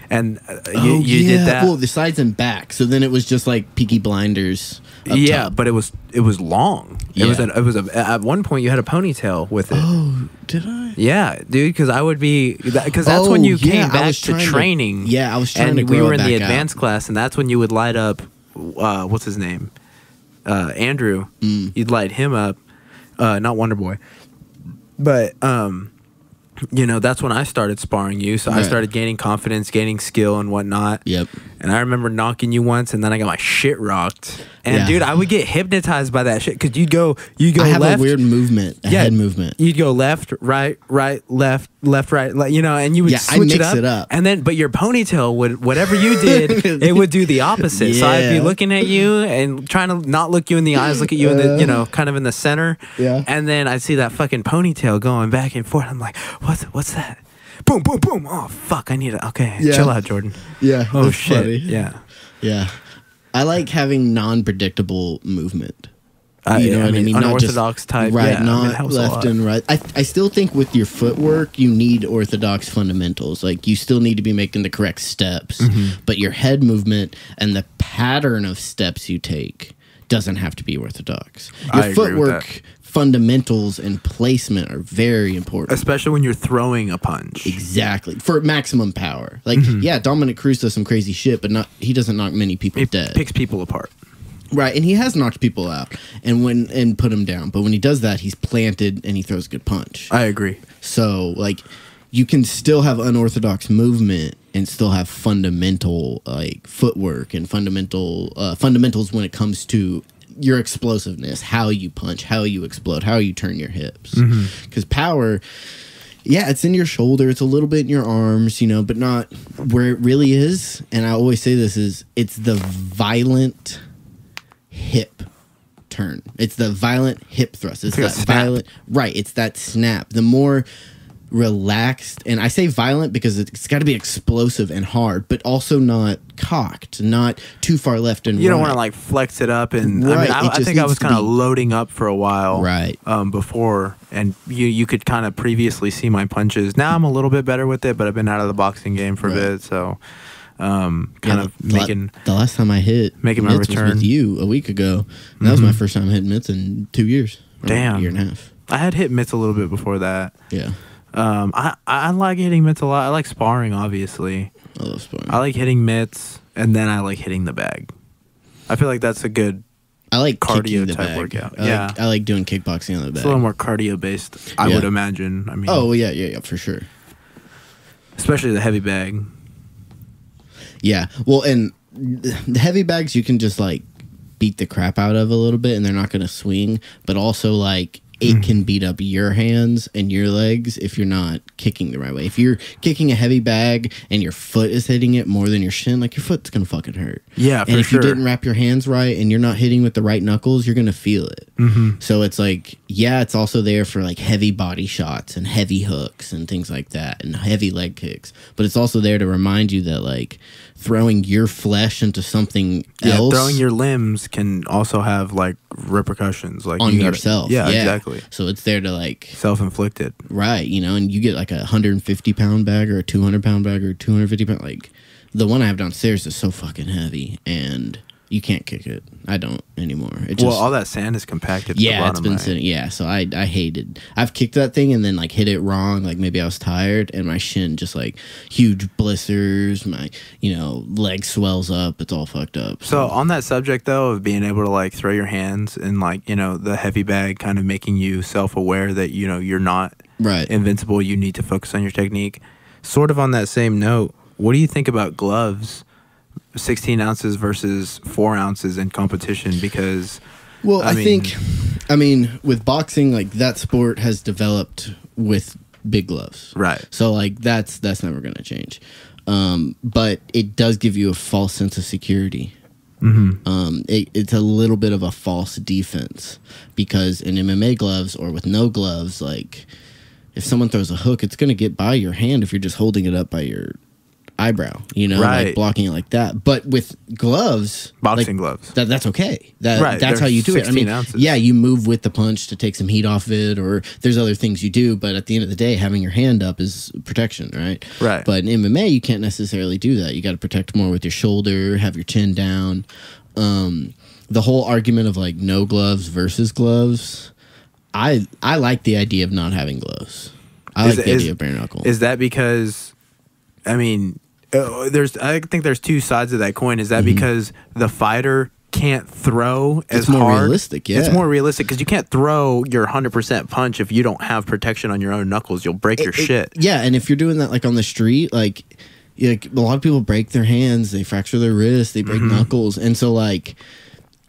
[SPEAKER 2] and you did that.
[SPEAKER 1] Well, the sides and back. So then it was just like Peaky Blinders. Up
[SPEAKER 2] Yeah,
[SPEAKER 1] top.
[SPEAKER 2] but it was long.
[SPEAKER 1] Yeah.
[SPEAKER 2] It was at one point you had a ponytail with it.
[SPEAKER 1] Oh, did I?
[SPEAKER 2] Yeah, dude, because I would be because that's when you
[SPEAKER 1] Oh, yeah,
[SPEAKER 2] came
[SPEAKER 1] I
[SPEAKER 2] back
[SPEAKER 1] was
[SPEAKER 2] to
[SPEAKER 1] trying to-
[SPEAKER 2] training.
[SPEAKER 1] yeah, I was trying
[SPEAKER 2] and
[SPEAKER 1] to
[SPEAKER 2] we
[SPEAKER 1] grow
[SPEAKER 2] were
[SPEAKER 1] it
[SPEAKER 2] in the
[SPEAKER 1] back out.
[SPEAKER 2] advanced class, and that's when you would light up. What's his name? Andrew. You'd light him up. Not Wonder Boy, but that's when I started sparring you. So I
[SPEAKER 1] Right.
[SPEAKER 2] started gaining confidence, gaining skill, and whatnot.
[SPEAKER 1] Yep.
[SPEAKER 2] And I remember knocking you once, and then I got my shit rocked. And
[SPEAKER 1] Yeah.
[SPEAKER 2] dude, I would get hypnotized by that shit because you'd go
[SPEAKER 1] I have
[SPEAKER 2] left,
[SPEAKER 1] a weird movement, a head movement.
[SPEAKER 2] You'd go left, right, left, right, and you would
[SPEAKER 1] Yeah, I
[SPEAKER 2] switch
[SPEAKER 1] mix it up.
[SPEAKER 2] And then, but your ponytail would, whatever you did, it would do the opposite. So I'd be
[SPEAKER 1] Yeah.
[SPEAKER 2] looking at you and trying to not look you in the eyes, look at you in the, kind of in the center.
[SPEAKER 1] Yeah.
[SPEAKER 2] And then I'd see that fucking ponytail going back and forth. I'm like, what's that? boom, boom, boom. Oh fuck, I need it. Okay,
[SPEAKER 1] Yeah.
[SPEAKER 2] chill out, Jordan.
[SPEAKER 1] Yeah.
[SPEAKER 2] Oh
[SPEAKER 1] that's
[SPEAKER 2] shit.
[SPEAKER 1] funny.
[SPEAKER 2] Yeah.
[SPEAKER 1] Yeah. I like having non-predictable movement.
[SPEAKER 2] I mean, unorthodox type.
[SPEAKER 1] Right,
[SPEAKER 2] yeah,
[SPEAKER 1] not
[SPEAKER 2] it helps a
[SPEAKER 1] left
[SPEAKER 2] lot.
[SPEAKER 1] and right. I still think with your footwork, you need orthodox fundamentals. Like, you still need to be making the correct steps. But your head movement and the pattern of steps you take doesn't have to be orthodox.
[SPEAKER 2] I
[SPEAKER 1] Your
[SPEAKER 2] agree with
[SPEAKER 1] footwork fundamentals and placement are very important.
[SPEAKER 2] Especially when you're throwing a punch.
[SPEAKER 1] Exactly. For maximum power. Like, yeah, Dominic Cruz does some crazy shit, but he doesn't knock many people
[SPEAKER 2] He
[SPEAKER 1] dead.
[SPEAKER 2] picks people apart.
[SPEAKER 1] Right, and he has knocked people out and put them down. But when he does that, he's planted and he throws a good punch.
[SPEAKER 2] I agree.
[SPEAKER 1] So, like, you can still have unorthodox movement and still have fundamental, like, footwork and fundamentals when it comes to your explosiveness, how you punch, how you explode, how you turn your hips. Because power, yeah, it's in your shoulder, it's a little bit in your arms, you know, but not where it really is. And I always say this is, it's the violent hip turn. It's the violent hip thrust. It's
[SPEAKER 2] like a
[SPEAKER 1] that
[SPEAKER 2] snap.
[SPEAKER 1] violent, right? It's that snap. The more relaxed, and I say violent because it's got to be explosive and hard, but also not cocked, not too far left and
[SPEAKER 2] You
[SPEAKER 1] right.
[SPEAKER 2] don't want to like flex it up, and
[SPEAKER 1] Right,
[SPEAKER 2] I mean,
[SPEAKER 1] it
[SPEAKER 2] I
[SPEAKER 1] just
[SPEAKER 2] think I
[SPEAKER 1] needs
[SPEAKER 2] was
[SPEAKER 1] to
[SPEAKER 2] kind of
[SPEAKER 1] be-
[SPEAKER 2] loading up for a while,
[SPEAKER 1] Right.
[SPEAKER 2] Before, and you could kind of previously see my punches. Now I'm a little bit better with it, but I've been out of the boxing game for a
[SPEAKER 1] Right.
[SPEAKER 2] bit, so kind
[SPEAKER 1] Yeah,
[SPEAKER 2] of making.
[SPEAKER 1] the last time I hit
[SPEAKER 2] making my
[SPEAKER 1] mitts was
[SPEAKER 2] return.
[SPEAKER 1] with you a week ago. And that was my first time hitting mitts in 2 years. Or
[SPEAKER 2] Damn.
[SPEAKER 1] a year and a half.
[SPEAKER 2] I had hit mitts a little bit before that.
[SPEAKER 1] Yeah,
[SPEAKER 2] I like hitting mitts a lot. I like sparring, obviously.
[SPEAKER 1] I love sparring.
[SPEAKER 2] I like hitting mitts, and then I like hitting the bag. I feel like that's a good.
[SPEAKER 1] I like
[SPEAKER 2] cardio
[SPEAKER 1] kicking the
[SPEAKER 2] type
[SPEAKER 1] bag.
[SPEAKER 2] workout.
[SPEAKER 1] I like doing kickboxing on the
[SPEAKER 2] It's
[SPEAKER 1] bag.
[SPEAKER 2] a little more cardio based, I
[SPEAKER 1] Yeah.
[SPEAKER 2] would imagine. I mean,
[SPEAKER 1] Oh yeah, for sure.
[SPEAKER 2] especially the heavy bag.
[SPEAKER 1] Yeah, well, and the heavy bags you can just like beat the crap out of a little bit, and they're not going to swing. But also, like, it can beat up your hands and your legs if you're not kicking the right way. If you're kicking a heavy bag and your foot is hitting it more than your shin, like, your foot's gonna fucking hurt.
[SPEAKER 2] Yeah, for
[SPEAKER 1] and if
[SPEAKER 2] sure.
[SPEAKER 1] you didn't wrap your hands right and you're not hitting with the right knuckles, you're gonna feel it. So it's like, yeah, it's also there for like heavy body shots and heavy hooks and things like that and heavy leg kicks. But it's also there to remind you that, like, throwing your flesh into something
[SPEAKER 2] Yeah,
[SPEAKER 1] else
[SPEAKER 2] throwing your limbs can also have like repercussions, like
[SPEAKER 1] on
[SPEAKER 2] you gotta-
[SPEAKER 1] yourself.
[SPEAKER 2] Yeah, exactly.
[SPEAKER 1] So it's there to, like,
[SPEAKER 2] Self-inflicted.
[SPEAKER 1] right, you know, and you get like a 150-pound bag or a 200-pound bag or a 250-pound. Like, the one I have downstairs is so fucking heavy, and you can't kick it. I don't anymore. It just,
[SPEAKER 2] Well, all that sand is compacted. At the
[SPEAKER 1] yeah,
[SPEAKER 2] bottom,
[SPEAKER 1] it's been
[SPEAKER 2] right?
[SPEAKER 1] sitting. Yeah, so I hated. I've kicked that thing and then, like, hit it wrong. Like, maybe I was tired, and my shin just, like, huge blisters. My, you know, leg swells up. It's all fucked up.
[SPEAKER 2] So on that subject though, of being able to like throw your hands and like, you know, the heavy bag kind of making you self-aware that, you know, you're not
[SPEAKER 1] right.
[SPEAKER 2] invincible, you need to focus on your technique. Sort of on that same note, what do you think about gloves, 16 ounces versus 4 ounces in competition? Because
[SPEAKER 1] Well,
[SPEAKER 2] I
[SPEAKER 1] I mean, with boxing, like, that sport has developed with big gloves.
[SPEAKER 2] right.
[SPEAKER 1] So, like, that's never going to change. But it does give you a false sense of security. It's a little bit of a false defense, because in MMA gloves or with no gloves, like, if someone throws a hook, it's going to get by your hand if you're just holding it up by your eyebrow, you know,
[SPEAKER 2] Right.
[SPEAKER 1] like blocking it like that. But with gloves,
[SPEAKER 2] Boxing
[SPEAKER 1] like,
[SPEAKER 2] gloves.
[SPEAKER 1] that's okay.
[SPEAKER 2] Right,
[SPEAKER 1] That's how
[SPEAKER 2] they're
[SPEAKER 1] you do it. I
[SPEAKER 2] 16
[SPEAKER 1] mean,
[SPEAKER 2] ounces.
[SPEAKER 1] yeah, you move with the punch to take some heat off it, or there's other things you do. But at the end of the day, having your hand up is protection, right?
[SPEAKER 2] Right.
[SPEAKER 1] But in MMA, you can't necessarily do that. You got to protect more with your shoulder, have your chin down. The whole argument of, like, no gloves versus gloves, I like the idea of not having gloves. I like the idea of bare knuckle.
[SPEAKER 2] Is that because, I mean, I think there's two sides of that coin. Is that because the fighter can't throw as
[SPEAKER 1] It's more
[SPEAKER 2] hard?
[SPEAKER 1] realistic, yeah.
[SPEAKER 2] It's more realistic because you can't throw your 100% punch if you don't have protection on your own knuckles. You'll break your shit.
[SPEAKER 1] Yeah, and if you're doing that, like, on the street, like a lot of people break their hands, they fracture their wrists, they break knuckles, and so, like,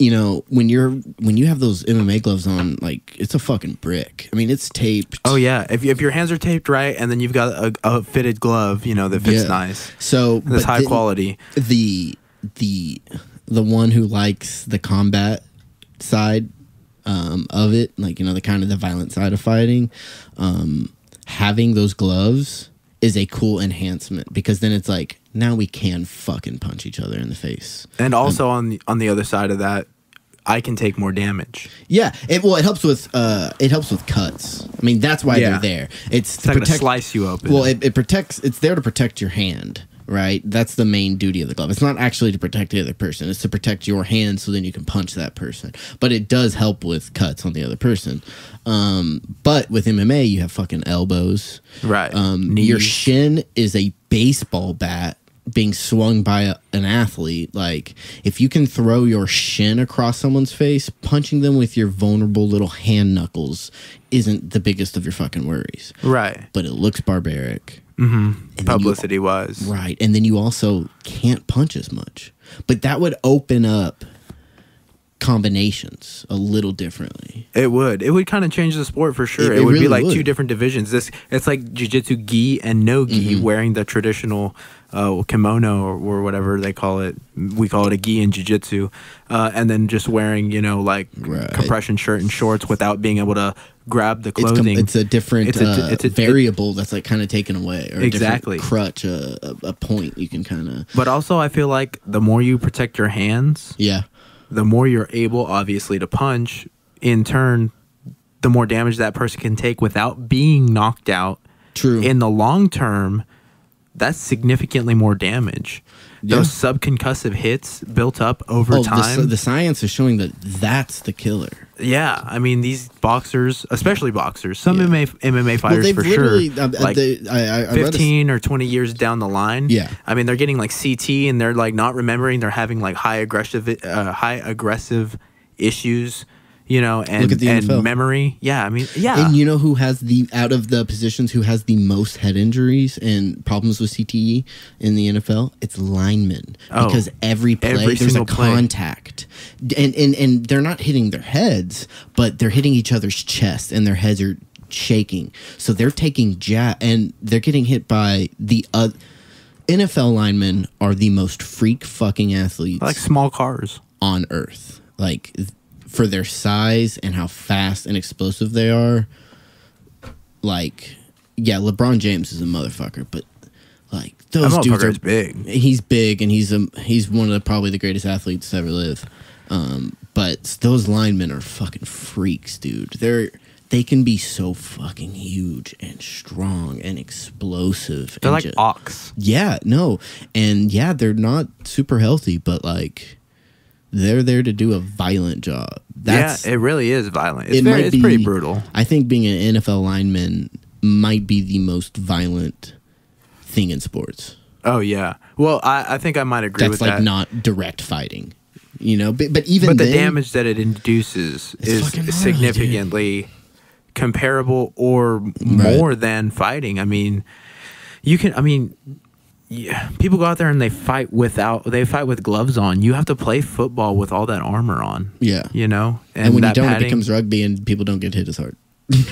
[SPEAKER 1] you know, when you have those MMA gloves on, like, it's a fucking brick. I mean, it's taped.
[SPEAKER 2] Oh yeah, if your hands are taped right, and then you've got a fitted glove, you know, that fits nice.
[SPEAKER 1] So
[SPEAKER 2] That's
[SPEAKER 1] but
[SPEAKER 2] high
[SPEAKER 1] then
[SPEAKER 2] quality.
[SPEAKER 1] The one who likes the combat side of it, like, you know, the kind of the violent side of fighting, having those gloves is a cool enhancement, because then it's like, now we can fucking punch each other in the face.
[SPEAKER 2] And also on the other side of that, I can take more damage.
[SPEAKER 1] Yeah, it helps with cuts. I mean, that's why they're there. It's to
[SPEAKER 2] not
[SPEAKER 1] protect,
[SPEAKER 2] gonna slice you open.
[SPEAKER 1] Well, it protects. It's there to protect your hand, right? That's the main duty of the glove. It's not actually to protect the other person. It's to protect your hand, so then you can punch that person. But it does help with cuts on the other person. But with MMA, you have fucking elbows.
[SPEAKER 2] Right.
[SPEAKER 1] Your shin is a baseball bat being swung by an athlete. Like, if you can throw your shin across someone's face, punching them with your vulnerable little hand knuckles isn't the biggest of your fucking worries.
[SPEAKER 2] Right.
[SPEAKER 1] But it looks barbaric.
[SPEAKER 2] Mm-hmm. Publicity wise.
[SPEAKER 1] Right. And then you also can't punch as much. But that would open up combinations a little differently.
[SPEAKER 2] It would kind of change the sport for sure. It would really be like two different divisions. It's like jiu-jitsu gi and no gi, wearing the traditional kimono or whatever they call it. We call it a gi in jiu-jitsu, and then just wearing compression shirt and shorts without being able to grab the clothing.
[SPEAKER 1] It's a different it's a variable that's like kind of taken away, or
[SPEAKER 2] exactly
[SPEAKER 1] a crutch, a point you can kind of.
[SPEAKER 2] But also, I feel like the more you protect your hands, the more you're able, obviously, to punch. In turn, the more damage that person can take without being knocked out.
[SPEAKER 1] True.
[SPEAKER 2] In the long term, that's significantly more damage. Yeah. Those subconcussive hits built up over time.
[SPEAKER 1] The science is showing that that's the killer.
[SPEAKER 2] Yeah, I mean, these boxers, especially boxers, some MMA fighters for sure, like I 15 or 20 years down the line.
[SPEAKER 1] Yeah,
[SPEAKER 2] I mean, they're getting like CT and they're like not remembering. They're having like high aggressive issues. You know, and,
[SPEAKER 1] look at the NFL.
[SPEAKER 2] Memory. Yeah, I mean, yeah.
[SPEAKER 1] And you know who has out of the positions, who has the most head injuries and problems with CTE in the NFL? It's linemen. Because every play, there's a contact. And they're not hitting their heads, but they're hitting each other's chest, and their heads are shaking. So they're taking and they're getting hit by the other. NFL linemen are the most freak fucking athletes.
[SPEAKER 2] Like small cars.
[SPEAKER 1] On earth. Like, for their size and how fast and explosive they are, like, yeah, LeBron James is a motherfucker, but like those dudes are
[SPEAKER 2] big.
[SPEAKER 1] He's big, and he's one of probably the greatest athletes to ever live. But those linemen are fucking freaks, dude. They can be so fucking huge and strong and explosive.
[SPEAKER 2] They're like ox.
[SPEAKER 1] Yeah, no, and yeah, they're not super healthy, but like, they're there to do a violent job.
[SPEAKER 2] Yeah, it really is violent. It's pretty brutal.
[SPEAKER 1] I think being an NFL lineman might be the most violent thing in sports.
[SPEAKER 2] Oh, yeah. Well, I think I might agree with that.
[SPEAKER 1] That's like not direct fighting. You know, but even
[SPEAKER 2] the damage that it induces is significantly comparable or more than fighting. I mean, yeah, people go out there and they fight with gloves on. You have to play football with all that armor on.
[SPEAKER 1] Yeah,
[SPEAKER 2] you know,
[SPEAKER 1] and when you don't, it becomes rugby, and people don't get hit as hard.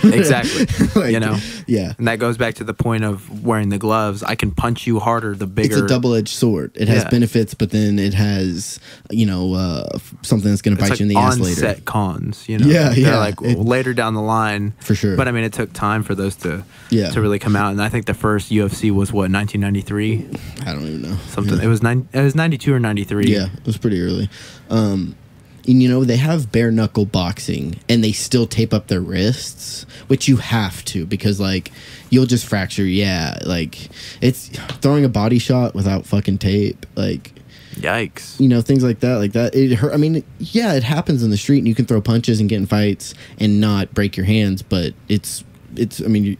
[SPEAKER 2] Exactly.
[SPEAKER 1] Like,
[SPEAKER 2] you know,
[SPEAKER 1] yeah,
[SPEAKER 2] and that goes back to the point of wearing the gloves. I can punch you harder the bigger.
[SPEAKER 1] It's a double-edged sword. It has benefits, but then it has, you know, something that's going to bite you in the ass later.
[SPEAKER 2] On-set cons, you know.
[SPEAKER 1] They're
[SPEAKER 2] like later down the line,
[SPEAKER 1] for sure.
[SPEAKER 2] But I mean, it took time for those to really come out, and I think the first UFC was what, 1993.
[SPEAKER 1] I don't even know.
[SPEAKER 2] Something. Yeah. It was 92 or 93.
[SPEAKER 1] Yeah, it was pretty early. And, you know, they have bare knuckle boxing, and they still tape up their wrists, which you have to, because, like, you'll just fracture. Yeah, like, it's throwing a body shot without fucking tape. Like,
[SPEAKER 2] yikes.
[SPEAKER 1] You know, things like that. Like that. It hurt. I mean, yeah, it happens in the street, and you can throw punches and get in fights and not break your hands, but it's. I mean,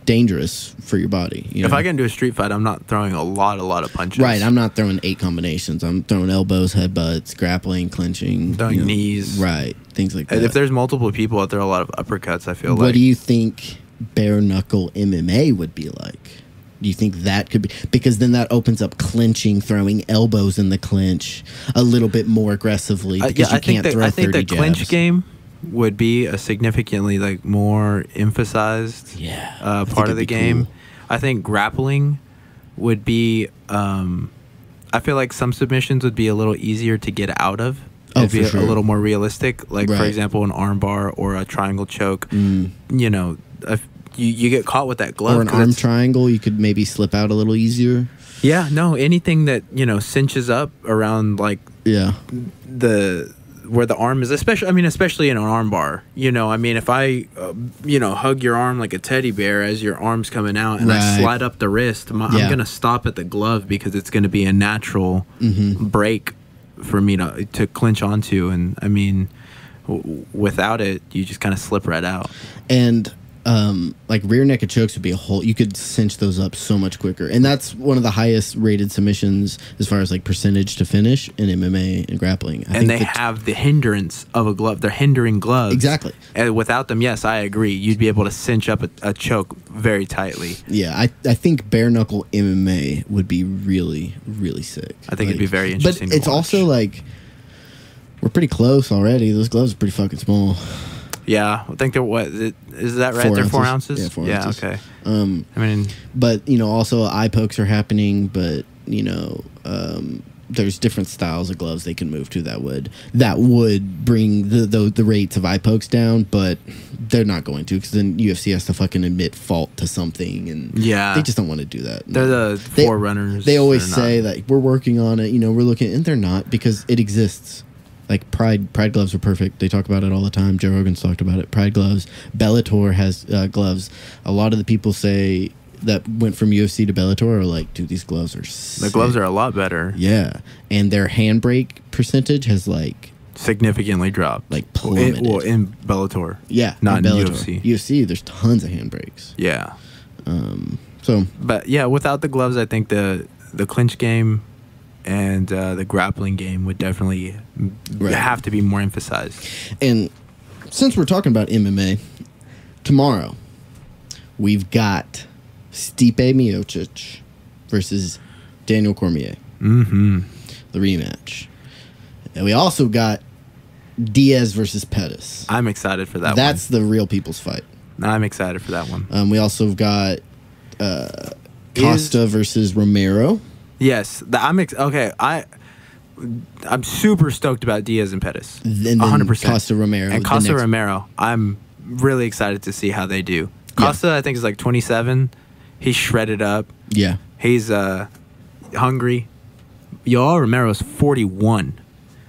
[SPEAKER 1] dangerous for your body. You know?
[SPEAKER 2] If I get into a street fight, I'm not throwing a lot of punches.
[SPEAKER 1] Right, I'm not throwing 8 combinations. I'm throwing elbows, headbutts, grappling, clenching,
[SPEAKER 2] throwing knees.
[SPEAKER 1] Right, things like that.
[SPEAKER 2] If there's multiple people out there, a lot of uppercuts. I feel like.
[SPEAKER 1] What do you think bare knuckle MMA would be like? Do you think that could be, because then that opens up clinching, throwing elbows in the clinch a little bit more aggressively, because you can't throw 30 jabs. I think the
[SPEAKER 2] clinch game would be a significantly like more emphasized part of the game. Cool. I think grappling would be I feel like some submissions would be a little easier to get out of. It'd be a little more realistic, like for example an arm bar or a triangle choke. You know, you get caught with that glove.
[SPEAKER 1] Or an arm triangle, you could maybe slip out a little easier.
[SPEAKER 2] Yeah, no, anything that, cinches up around like where the arm is, especially in an arm bar. If I hug your arm like a teddy bear as your arm's coming out and I slide up the wrist, I'm going to stop at the glove because it's going to be a natural break for me to clinch onto, and without it, you just kind of slip right out.
[SPEAKER 1] And like rear naked chokes would be you could cinch those up so much quicker, and that's one of the highest rated submissions as far as like percentage to finish in MMA and grappling.
[SPEAKER 2] And they have the hindrance of a glove. They're hindering gloves.
[SPEAKER 1] Exactly.
[SPEAKER 2] And without them, yes, I agree. You'd be able to cinch up a choke very tightly.
[SPEAKER 1] Yeah, I think bare knuckle MMA would be really, really sick.
[SPEAKER 2] I think it'd be very interesting.
[SPEAKER 1] But it's also like we're pretty close already. Those gloves are pretty fucking small.
[SPEAKER 2] Yeah, I think they're is that right?
[SPEAKER 1] 4
[SPEAKER 2] they're
[SPEAKER 1] ounces.
[SPEAKER 2] 4 ounces.
[SPEAKER 1] Yeah, 4 ounces.
[SPEAKER 2] Okay.
[SPEAKER 1] But also eye pokes are happening. But there's different styles of gloves they can move to that would bring the rates of eye pokes down. But they're not going to, because then UFC has to fucking admit fault to something, and they just don't want to do that.
[SPEAKER 2] They're the forerunners.
[SPEAKER 1] They always say that we're working on it. We're looking, and they're not, because it exists. Like Pride gloves are perfect. They talk about it all the time. Joe Rogan's talked about it. Pride gloves. Bellator has gloves. A lot of the people say that went from UFC to Bellator are like, dude, these gloves are sick.
[SPEAKER 2] The gloves are a lot better.
[SPEAKER 1] Yeah. And their handbrake percentage has like
[SPEAKER 2] significantly dropped.
[SPEAKER 1] Like plummeted.
[SPEAKER 2] In Bellator.
[SPEAKER 1] Yeah.
[SPEAKER 2] Not in
[SPEAKER 1] Bellator. UFC, there's tons of handbrakes.
[SPEAKER 2] Yeah.
[SPEAKER 1] But
[SPEAKER 2] yeah, without the gloves, I think the clinch game and the grappling game would definitely have to be more emphasized.
[SPEAKER 1] And since we're talking about MMA, tomorrow we've got Stipe Miocic versus Daniel Cormier.
[SPEAKER 2] Mm-hmm.
[SPEAKER 1] The rematch. And we also got Diaz versus Pettis.
[SPEAKER 2] I'm excited for that one.
[SPEAKER 1] That's the real people's fight.
[SPEAKER 2] I'm excited for that one.
[SPEAKER 1] We also got Costa versus Romero.
[SPEAKER 2] Yes, I'm super stoked about Diaz and Pettis.
[SPEAKER 1] 100%. Costa Romero.
[SPEAKER 2] And Costa Romero, I'm really excited to see how they do. Costa, I think, is like 27. He's shredded up.
[SPEAKER 1] Yeah.
[SPEAKER 2] He's hungry. Romero's 41.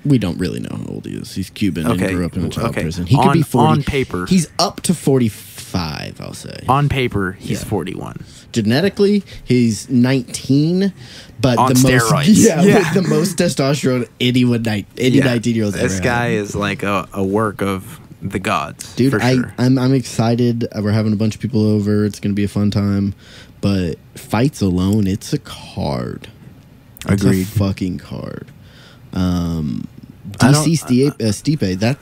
[SPEAKER 1] We don't really know how old he is. He's Cuban and grew up in a child prison.
[SPEAKER 2] He could be 40. On paper.
[SPEAKER 1] He's up to 45, I'll say.
[SPEAKER 2] On paper, he's 41.
[SPEAKER 1] Genetically, he's 19, but
[SPEAKER 2] on
[SPEAKER 1] the
[SPEAKER 2] steroids.
[SPEAKER 1] the most testosterone any 19-year-old ever.
[SPEAKER 2] This guy is like a work of the gods.
[SPEAKER 1] Dude,
[SPEAKER 2] for sure.
[SPEAKER 1] I'm excited. We're having a bunch of people over. It's going to be a fun time. But fights alone, it's a card. It's
[SPEAKER 2] Agreed.
[SPEAKER 1] a fucking card. DC Stipe, that,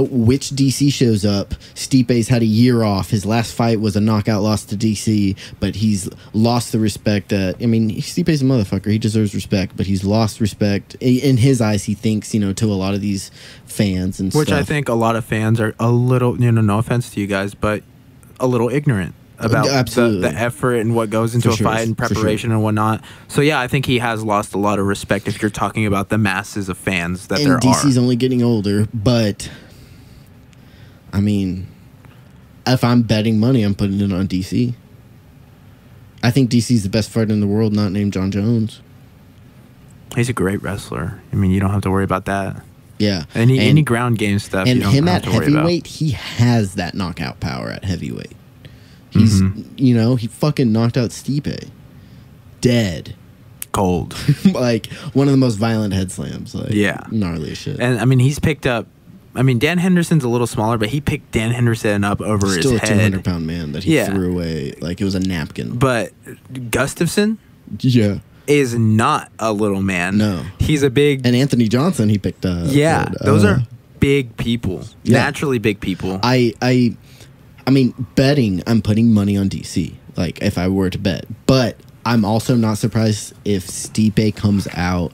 [SPEAKER 1] which DC shows up. Stipe's had a year off. His last fight was a knockout loss to DC, but he's lost the respect. Stipe's a motherfucker. He deserves respect, but he's lost respect. In his eyes, he thinks, to a lot of these fans and
[SPEAKER 2] Which
[SPEAKER 1] stuff.
[SPEAKER 2] I think a lot of fans are a little, no offense to you guys, but a little ignorant about the effort and what goes into a fight and preparation and whatnot. So yeah, I think he has lost a lot of respect if you're talking about the masses of fans that there are.
[SPEAKER 1] DC's only getting older, but if I'm betting money, I'm putting it on DC. I think DC's the best fighter in the world, not named John Jones.
[SPEAKER 2] He's a great wrestler. You don't have to worry about that.
[SPEAKER 1] Yeah.
[SPEAKER 2] Any ground game stuff.
[SPEAKER 1] And
[SPEAKER 2] you don't
[SPEAKER 1] him
[SPEAKER 2] have
[SPEAKER 1] at
[SPEAKER 2] to worry about.
[SPEAKER 1] heavyweight, he has that knockout power at heavyweight. He's, he fucking knocked out Stipe. Dead.
[SPEAKER 2] Cold.
[SPEAKER 1] Like, one of the most violent head slams. Like, gnarly as shit.
[SPEAKER 2] And, he's picked up... Dan Henderson's a little smaller, but he picked Dan Henderson up over his head.
[SPEAKER 1] Still a 200-pound man that he threw away like it was a napkin.
[SPEAKER 2] But Gustafsson...
[SPEAKER 1] Yeah.
[SPEAKER 2] Is not a little man.
[SPEAKER 1] No.
[SPEAKER 2] He's a big...
[SPEAKER 1] And Anthony Johnson he picked up.
[SPEAKER 2] Yeah. Those are big people. Yeah. Naturally big people.
[SPEAKER 1] Betting, I'm putting money on DC, like, if I were to bet. But I'm also not surprised if Stipe comes out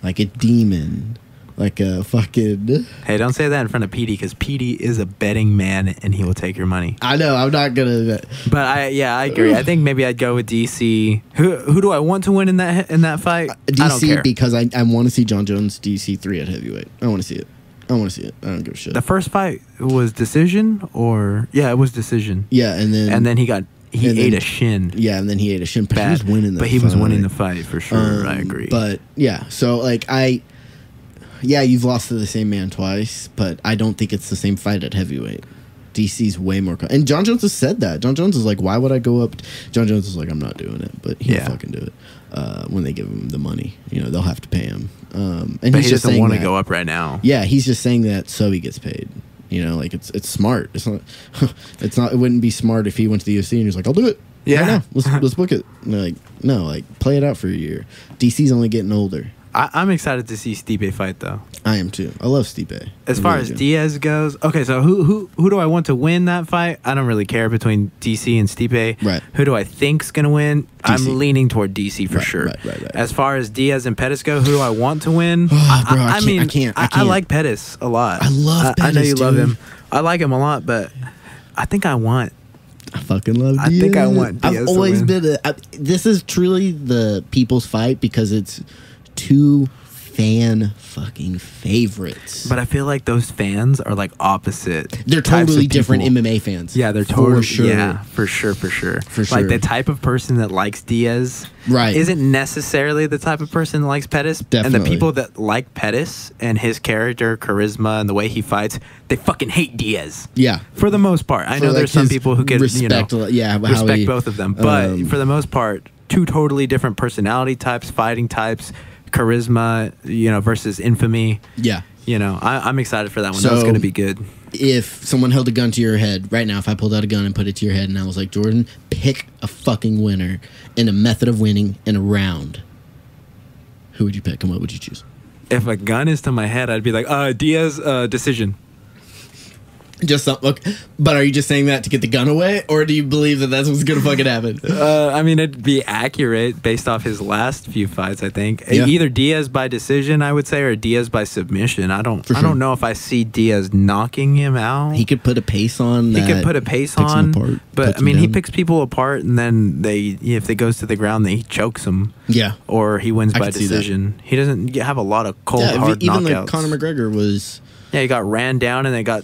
[SPEAKER 1] like a demon, like a fucking...
[SPEAKER 2] Hey, don't say that in front of Petey, because Petey is a betting man, and he will take your money.
[SPEAKER 1] I know, I'm not going to bet.
[SPEAKER 2] But, I agree. I think maybe I'd go with DC. Who do I want to win in that fight?
[SPEAKER 1] DC,
[SPEAKER 2] I don't care.
[SPEAKER 1] because I want to see John Jones DC 3 at heavyweight. I want to see it. I want to see it. I don't give a shit.
[SPEAKER 2] The first fight was decision, or it was decision.
[SPEAKER 1] Yeah, and then
[SPEAKER 2] he ate a shin.
[SPEAKER 1] Yeah, and then he ate a shin. But he was winning the fight.
[SPEAKER 2] But he was winning the fight for sure. I agree.
[SPEAKER 1] But yeah, so like you've lost to the same man twice, but I don't think it's the same fight at heavyweight. DC's way more... And John Jones has said that. John Jones is like, why would I go up... John Jones is like, I'm not doing it, but he'll fucking do it when they give him the money. You know, they'll have to pay him. And
[SPEAKER 2] but he doesn't want to go up right now.
[SPEAKER 1] Yeah, he's just saying that so he gets paid. You know, like, it's smart. It's not... It wouldn't be smart if he went to the UFC and he was like, I'll do it. Yeah. Right now. Let's book it. And they're like, no, like, play it out for a year. DC's only getting older.
[SPEAKER 2] I'm excited to see Stipe fight, though.
[SPEAKER 1] I am too. I love Stipe.
[SPEAKER 2] As far as Diaz goes, okay, so who do I want to win that fight? I don't really care between DC and Stipe.
[SPEAKER 1] Right.
[SPEAKER 2] Who do I think's gonna win? DC. I'm leaning toward DC for sure.
[SPEAKER 1] Right.
[SPEAKER 2] As far as Diaz and Pettis go, who do I want to win?
[SPEAKER 1] I can't.
[SPEAKER 2] I like Pettis a lot.
[SPEAKER 1] I love Pettis.
[SPEAKER 2] I know you love him. I like him a lot, but I think I want.
[SPEAKER 1] I fucking love Diaz.
[SPEAKER 2] I think I want Diaz.
[SPEAKER 1] I've always been this is truly the people's fight because it's two fan fucking favorites.
[SPEAKER 2] But I feel like those fans are like opposite.
[SPEAKER 1] They're totally different MMA fans.
[SPEAKER 2] Yeah, they're totally
[SPEAKER 1] sure.
[SPEAKER 2] Yeah, for sure. Like the type of person that likes Diaz isn't necessarily the type of person that likes Pettis.
[SPEAKER 1] Definitely.
[SPEAKER 2] And the people that like Pettis and his character, charisma, and the way he fights, they fucking hate Diaz.
[SPEAKER 1] Yeah.
[SPEAKER 2] For the most part. I know there's some people who could respect both of them. But for the most part, two totally different personality types, fighting types, charisma, versus infamy.
[SPEAKER 1] Yeah.
[SPEAKER 2] I'm excited for that one. That's going to be good.
[SPEAKER 1] If someone held a gun to your head right now, if I pulled out a gun and put it to your head and I was like, Jordan, pick a fucking winner and a method of winning in a round, who would you pick and what would you choose?
[SPEAKER 2] If a gun is to my head, I'd be like, Diaz, decision.
[SPEAKER 1] Just okay. But are you just saying that to get the gun away, or do you believe that that's what's gonna fucking happen?
[SPEAKER 2] I mean, it'd be accurate based off his last few fights. I think either Diaz by decision, I would say, or Diaz by submission. I don't know if I see Diaz knocking him out.
[SPEAKER 1] He could put a pace on.
[SPEAKER 2] He could put a pace on, apart, but I mean, he picks people apart, and then if it goes to the ground, he chokes them.
[SPEAKER 1] Yeah,
[SPEAKER 2] or he wins by decision. He doesn't have a lot of cold hard
[SPEAKER 1] even
[SPEAKER 2] knockouts.
[SPEAKER 1] Like Conor McGregor was.
[SPEAKER 2] Yeah, he got ran down and they got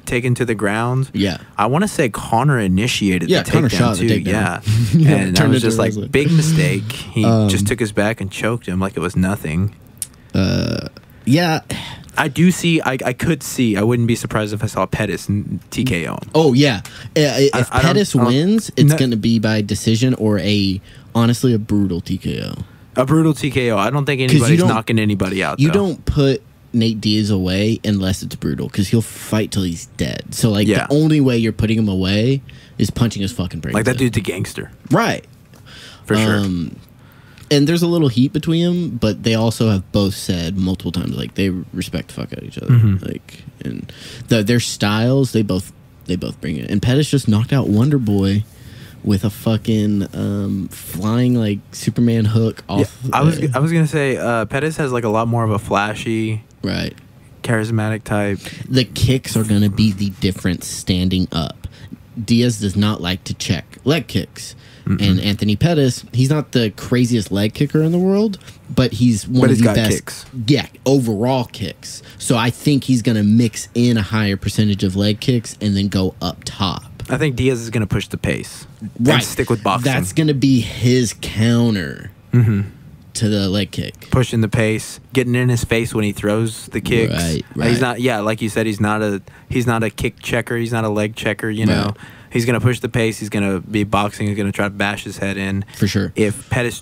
[SPEAKER 2] taken to the ground.
[SPEAKER 1] Yeah,
[SPEAKER 2] I want to say Conor initiated the
[SPEAKER 1] Conor shot
[SPEAKER 2] takedown too.
[SPEAKER 1] Yeah,
[SPEAKER 2] and that was just like big mistake. He just took his back and choked him like it was nothing.
[SPEAKER 1] Yeah,
[SPEAKER 2] I do see. I could see. I wouldn't be surprised if I saw Pettis and TKO him.
[SPEAKER 1] Oh yeah, if Pettis wins, it's going to be by decision or honestly a brutal TKO.
[SPEAKER 2] A brutal TKO. I don't think anybody's knocking anybody out.
[SPEAKER 1] You don't put Nate Diaz away unless it's brutal because he'll fight till he's dead. So like the only way you're putting him away is punching his fucking brains.
[SPEAKER 2] Like that dude's a gangster,
[SPEAKER 1] right?
[SPEAKER 2] For sure.
[SPEAKER 1] And there's a little heat between them, but they also have both said multiple times like they respect the fuck out of each other. Like and their styles, they both bring it. And Pettis just knocked out Wonder Boy with a fucking flying like Superman hook off.
[SPEAKER 2] I was gonna say Pettis has like a lot more of a flashy, charismatic type.
[SPEAKER 1] The kicks are gonna be the difference standing up. Diaz does not like to check leg kicks. And Anthony Pettis, he's not the craziest leg kicker in the world, but he's one of the best kicks. Yeah, overall kicks. So I think he's going to mix in a higher percentage of leg kicks and then go up top.
[SPEAKER 2] I think Diaz is going to push the pace. And stick with boxing.
[SPEAKER 1] That's going to be his counter to the leg kick.
[SPEAKER 2] Pushing the pace, getting in his face when he throws the kicks.
[SPEAKER 1] Right.
[SPEAKER 2] He's not, like you said, he's not a kick checker. He's not a leg checker, you know. He's going to push the pace. He's going to be boxing. He's going to try to bash his head in.
[SPEAKER 1] For sure.
[SPEAKER 2] If Pettis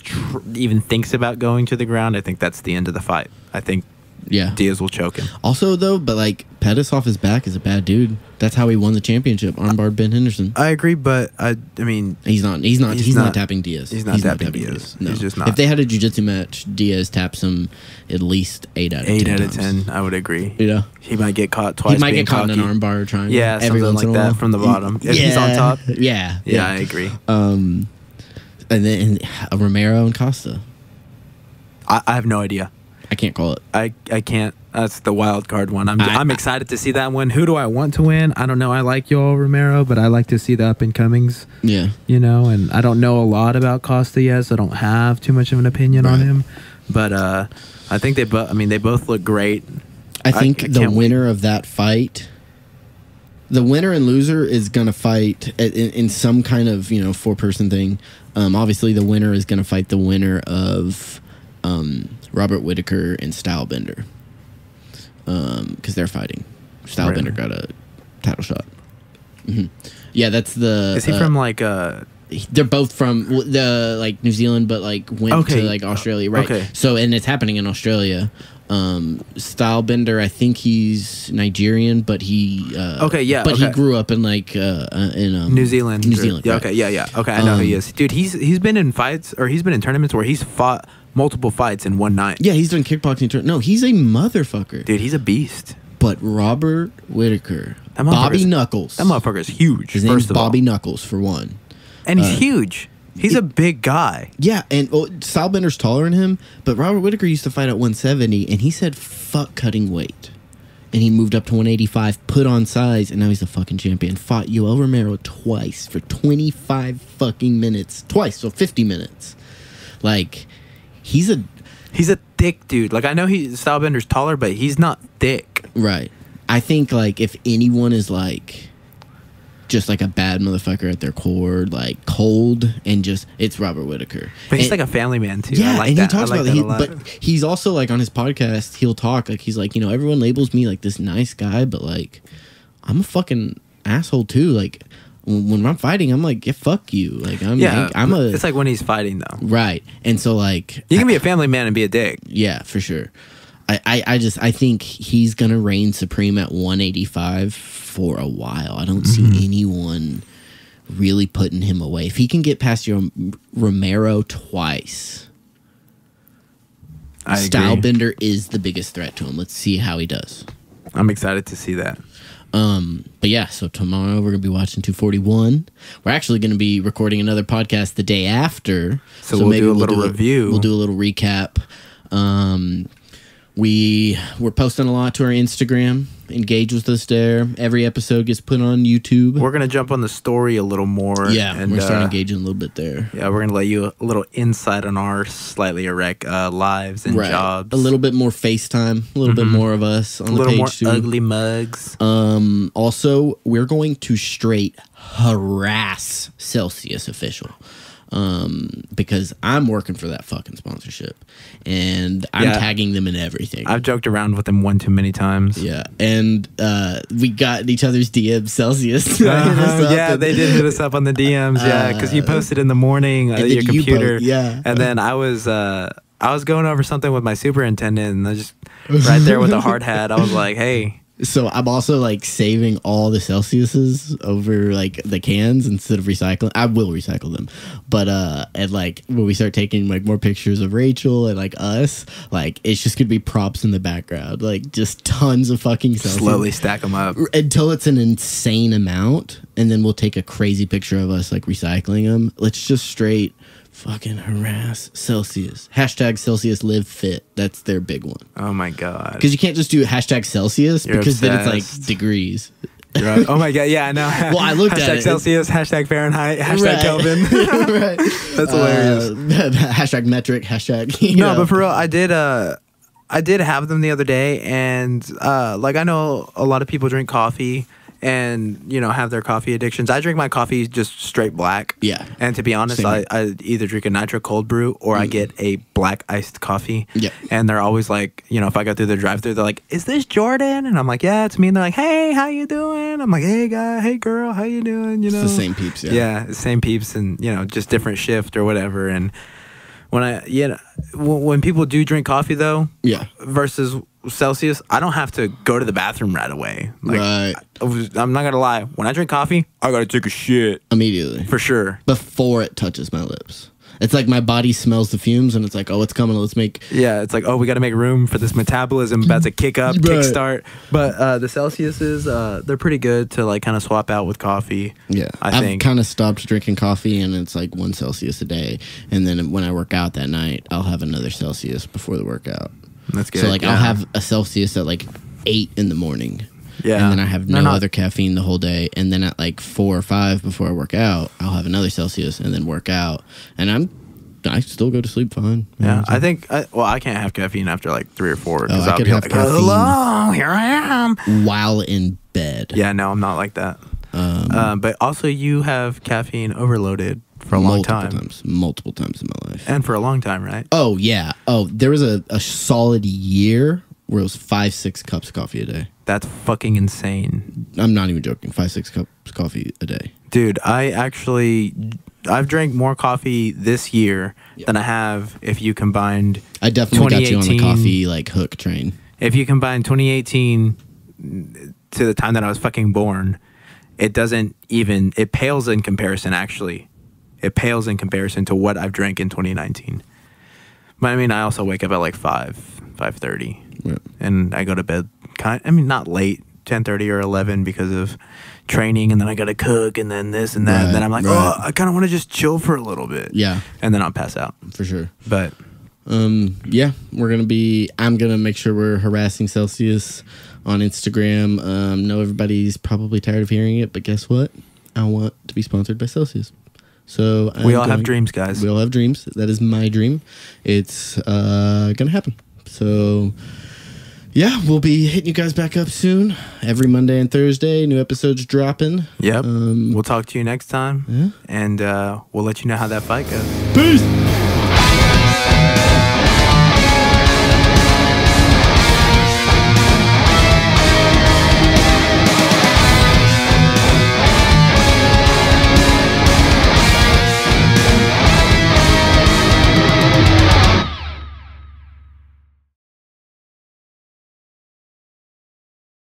[SPEAKER 2] even thinks about going to the ground, I think that's the end of the fight. I think Diaz will choke him.
[SPEAKER 1] Also, though, but like Pettis off his back is a bad dude. That's how he won the championship. Armbarred Ben Henderson.
[SPEAKER 2] I agree, but I mean,
[SPEAKER 1] he's not tapping Diaz.
[SPEAKER 2] He's not tapping Diaz.
[SPEAKER 1] No.
[SPEAKER 2] He's just not.
[SPEAKER 1] If they had a jiu-jitsu match, Diaz taps him at least 8 out of 10.
[SPEAKER 2] 8 out of 10, I would agree.
[SPEAKER 1] You know,
[SPEAKER 2] he might get caught twice.
[SPEAKER 1] He might get caught in an armbar trying.
[SPEAKER 2] Yeah, something like that from the bottom. If he's on top.
[SPEAKER 1] Yeah,
[SPEAKER 2] I agree.
[SPEAKER 1] And then Romero and Costa.
[SPEAKER 2] I have no idea.
[SPEAKER 1] I can't call it.
[SPEAKER 2] I can't. That's the wild card one. I'm excited to see that one. Who do I want to win? I don't know. I like Yoel Romero, but I like to see the up and comings.
[SPEAKER 1] Yeah.
[SPEAKER 2] You know, and I don't know a lot about Costa yet, so I don't have too much of an opinion on him. But I think they both look great.
[SPEAKER 1] I think the winner of that fight, the winner and loser is going to fight in some kind of, 4-person thing. Obviously, the winner is going to fight the winner of Robert Whittaker and Stylebender. Because they're fighting. Stylebender got a title shot. Mm-hmm. Yeah, that's the...
[SPEAKER 2] Is he from, like...
[SPEAKER 1] They're both from New Zealand, but went to Australia, right? Okay. So, and it's happening in Australia. Stylebender, I think he's Nigerian, but he he grew up in
[SPEAKER 2] New Zealand.
[SPEAKER 1] New Zealand.
[SPEAKER 2] Yeah,
[SPEAKER 1] right.
[SPEAKER 2] Okay, yeah. Okay, I know who he is. Dude, he's been in fights, or he's been in tournaments where he's fought multiple fights in one night.
[SPEAKER 1] Yeah, he's done kickboxing. No, he's a motherfucker.
[SPEAKER 2] Dude, he's a beast.
[SPEAKER 1] But Robert Whittaker, Bobby Knuckles.
[SPEAKER 2] That motherfucker's huge.
[SPEAKER 1] His name's Bobby Knuckles, for one.
[SPEAKER 2] And he's huge. He's a big guy.
[SPEAKER 1] Yeah, and Stylebender's taller than him, but Robert Whittaker used to fight at 170, and he said, fuck cutting weight. And he moved up to 185, put on size, and now he's the fucking champion. Fought Yoel Romero twice for 25 fucking minutes. Twice, so 50 minutes. He's a
[SPEAKER 2] thick dude. I know Stylebender's taller, but he's not thick.
[SPEAKER 1] Right. I think, if anyone is, just a bad motherfucker at their core, cold, and it's Robert Whittaker.
[SPEAKER 2] But he's a family man too.
[SPEAKER 1] Yeah,
[SPEAKER 2] I like
[SPEAKER 1] and
[SPEAKER 2] that.
[SPEAKER 1] he talks about that. But he's also on his podcast, he'll talk he's everyone labels me this nice guy, but I'm a fucking asshole too. When I'm fighting, I'm yeah, fuck you.
[SPEAKER 2] It's when he's fighting though.
[SPEAKER 1] Right. And so
[SPEAKER 2] you can be a family man and be a dick.
[SPEAKER 1] Yeah, for sure. I think he's gonna reign supreme at 185 for a while. I don't see anyone really putting him away. If he can get past Romero twice, Stylebender is the biggest threat to him. Let's see how he does.
[SPEAKER 2] I'm excited to see that.
[SPEAKER 1] But yeah, so tomorrow we're gonna be watching 241. We're actually gonna be recording another podcast the day after.
[SPEAKER 2] So we'll maybe do a little review.
[SPEAKER 1] We'll do a little recap. We're posting a lot to our Instagram. Engage with us there. Every episode gets put on YouTube.
[SPEAKER 2] We're gonna jump on the story a little more.
[SPEAKER 1] Yeah, and we're starting engaging a little bit there.
[SPEAKER 2] Yeah, we're gonna let you a little insight on our slightly erect lives and jobs.
[SPEAKER 1] A little bit more FaceTime. A little bit more of us on the page
[SPEAKER 2] more
[SPEAKER 1] too.
[SPEAKER 2] Ugly mugs.
[SPEAKER 1] Also, we're going to straight harass Celsius Official. Because I'm working for that fucking sponsorship, and I'm tagging them in everything.
[SPEAKER 2] I've joked around with them one too many times.
[SPEAKER 1] Yeah, and we got each other's DMs. Celsius.
[SPEAKER 2] Yeah, they did hit us up on the DMs. Yeah, because you posted in the morning your computer. And then I was going over something with my superintendent, and I just right there with the hard hat. I was like, hey.
[SPEAKER 1] So I'm also saving all the Celsiuses over the cans instead of recycling. I will recycle them, but and when we start taking more pictures of Rachel and us, it's just gonna be props in the background, just tons of fucking Celsius.
[SPEAKER 2] Slowly stack them up
[SPEAKER 1] until it's an insane amount, and then we'll take a crazy picture of us recycling them. Let's just straight fucking harass Celsius. Hashtag Celsius live fit. That's their big one.
[SPEAKER 2] Oh my god.
[SPEAKER 1] Because you can't just do hashtag Celsius.
[SPEAKER 2] You're
[SPEAKER 1] because
[SPEAKER 2] obsessed.
[SPEAKER 1] then it's degrees.
[SPEAKER 2] Right. Oh my god, yeah, I know.
[SPEAKER 1] Well, I looked at it.
[SPEAKER 2] Hashtag Celsius, hashtag Fahrenheit, hashtag Kelvin.
[SPEAKER 1] Right.
[SPEAKER 2] That's hilarious.
[SPEAKER 1] Hashtag metric, hashtag.
[SPEAKER 2] No, but for real, I did have them the other day, and I know a lot of people drink coffee and have their coffee addictions. I drink my coffee just straight black.
[SPEAKER 1] Yeah.
[SPEAKER 2] And to be honest, I either drink a nitro cold brew or I get a black iced coffee.
[SPEAKER 1] Yeah.
[SPEAKER 2] And they're always if I go through the drive-thru, they're like, "Is this Jordan?" And I'm like, "Yeah, it's me." And they're like, "Hey, how you doing?" I'm like, "Hey, guy, hey, girl, how you doing?"
[SPEAKER 1] It's the same peeps. Yeah.
[SPEAKER 2] Yeah, the same peeps, and just different shift or whatever. And when people do drink coffee though, versus Celsius, I don't have to go to the bathroom right away.
[SPEAKER 1] Right.
[SPEAKER 2] I'm not gonna lie. When I drink coffee, I gotta take a shit
[SPEAKER 1] immediately,
[SPEAKER 2] for sure,
[SPEAKER 1] before it touches my lips. It's my body smells the fumes, and it's it's coming. Let's make.
[SPEAKER 2] Yeah, it's we got to make room for this metabolism about to kick up, kickstart. But the Celsiuses, they're pretty good to kind of swap out with coffee.
[SPEAKER 1] Yeah, I've kind of stopped drinking coffee, and it's 1 Celsius a day. And then when I work out that night, I'll have another Celsius before the workout.
[SPEAKER 2] That's good.
[SPEAKER 1] So I'll have a Celsius at 8 in the morning.
[SPEAKER 2] Yeah.
[SPEAKER 1] And then I have no other caffeine the whole day. And then at 4 or 5 before I work out, I'll have another Celsius and then work out. And I'm I still go to sleep fine.
[SPEAKER 2] Yeah, I think. I can't have caffeine after like 3 or 4 because I'll
[SPEAKER 1] could
[SPEAKER 2] be
[SPEAKER 1] have
[SPEAKER 2] like,
[SPEAKER 1] caffeine
[SPEAKER 2] "Hello, here I am,"
[SPEAKER 1] while in bed.
[SPEAKER 2] Yeah, no, I'm not like that. But also, you have caffeine overloaded for a long time.
[SPEAKER 1] Multiple times in my life,
[SPEAKER 2] and for a long time, right?
[SPEAKER 1] Oh yeah. Oh, there was a solid year where it was 5-6 cups of coffee a day.
[SPEAKER 2] That's fucking insane.
[SPEAKER 1] I'm not even joking. 5-6 cups of coffee a day.
[SPEAKER 2] Dude, I've drank more coffee this year than I have if you combined.
[SPEAKER 1] I definitely got you on the coffee like hook train.
[SPEAKER 2] If you combine 2018 to the time that I was fucking born, it pales in comparison. Actually, it pales in comparison to what I've drank in 2019. But I mean, I also wake up at like 5:30, and I go to bed not late, 10:30 or 11 because of training, and then I gotta cook, and then this and that, and then I'm like, oh, I kind of want to just chill for a little bit, and then I'll pass out
[SPEAKER 1] for sure.
[SPEAKER 2] But
[SPEAKER 1] yeah, I'm gonna make sure we're harassing Celsius on Instagram. Know everybody's probably tired of hearing it, but guess what? I want to be sponsored by Celsius. So
[SPEAKER 2] we all have dreams, guys.
[SPEAKER 1] We all have dreams. That is my dream. It's gonna happen. So yeah, we'll be hitting you guys back up soon. Every Monday and Thursday, new episodes dropping.
[SPEAKER 2] Yep. We'll talk to you next time, and we'll let you know how that fight goes.
[SPEAKER 1] Peace.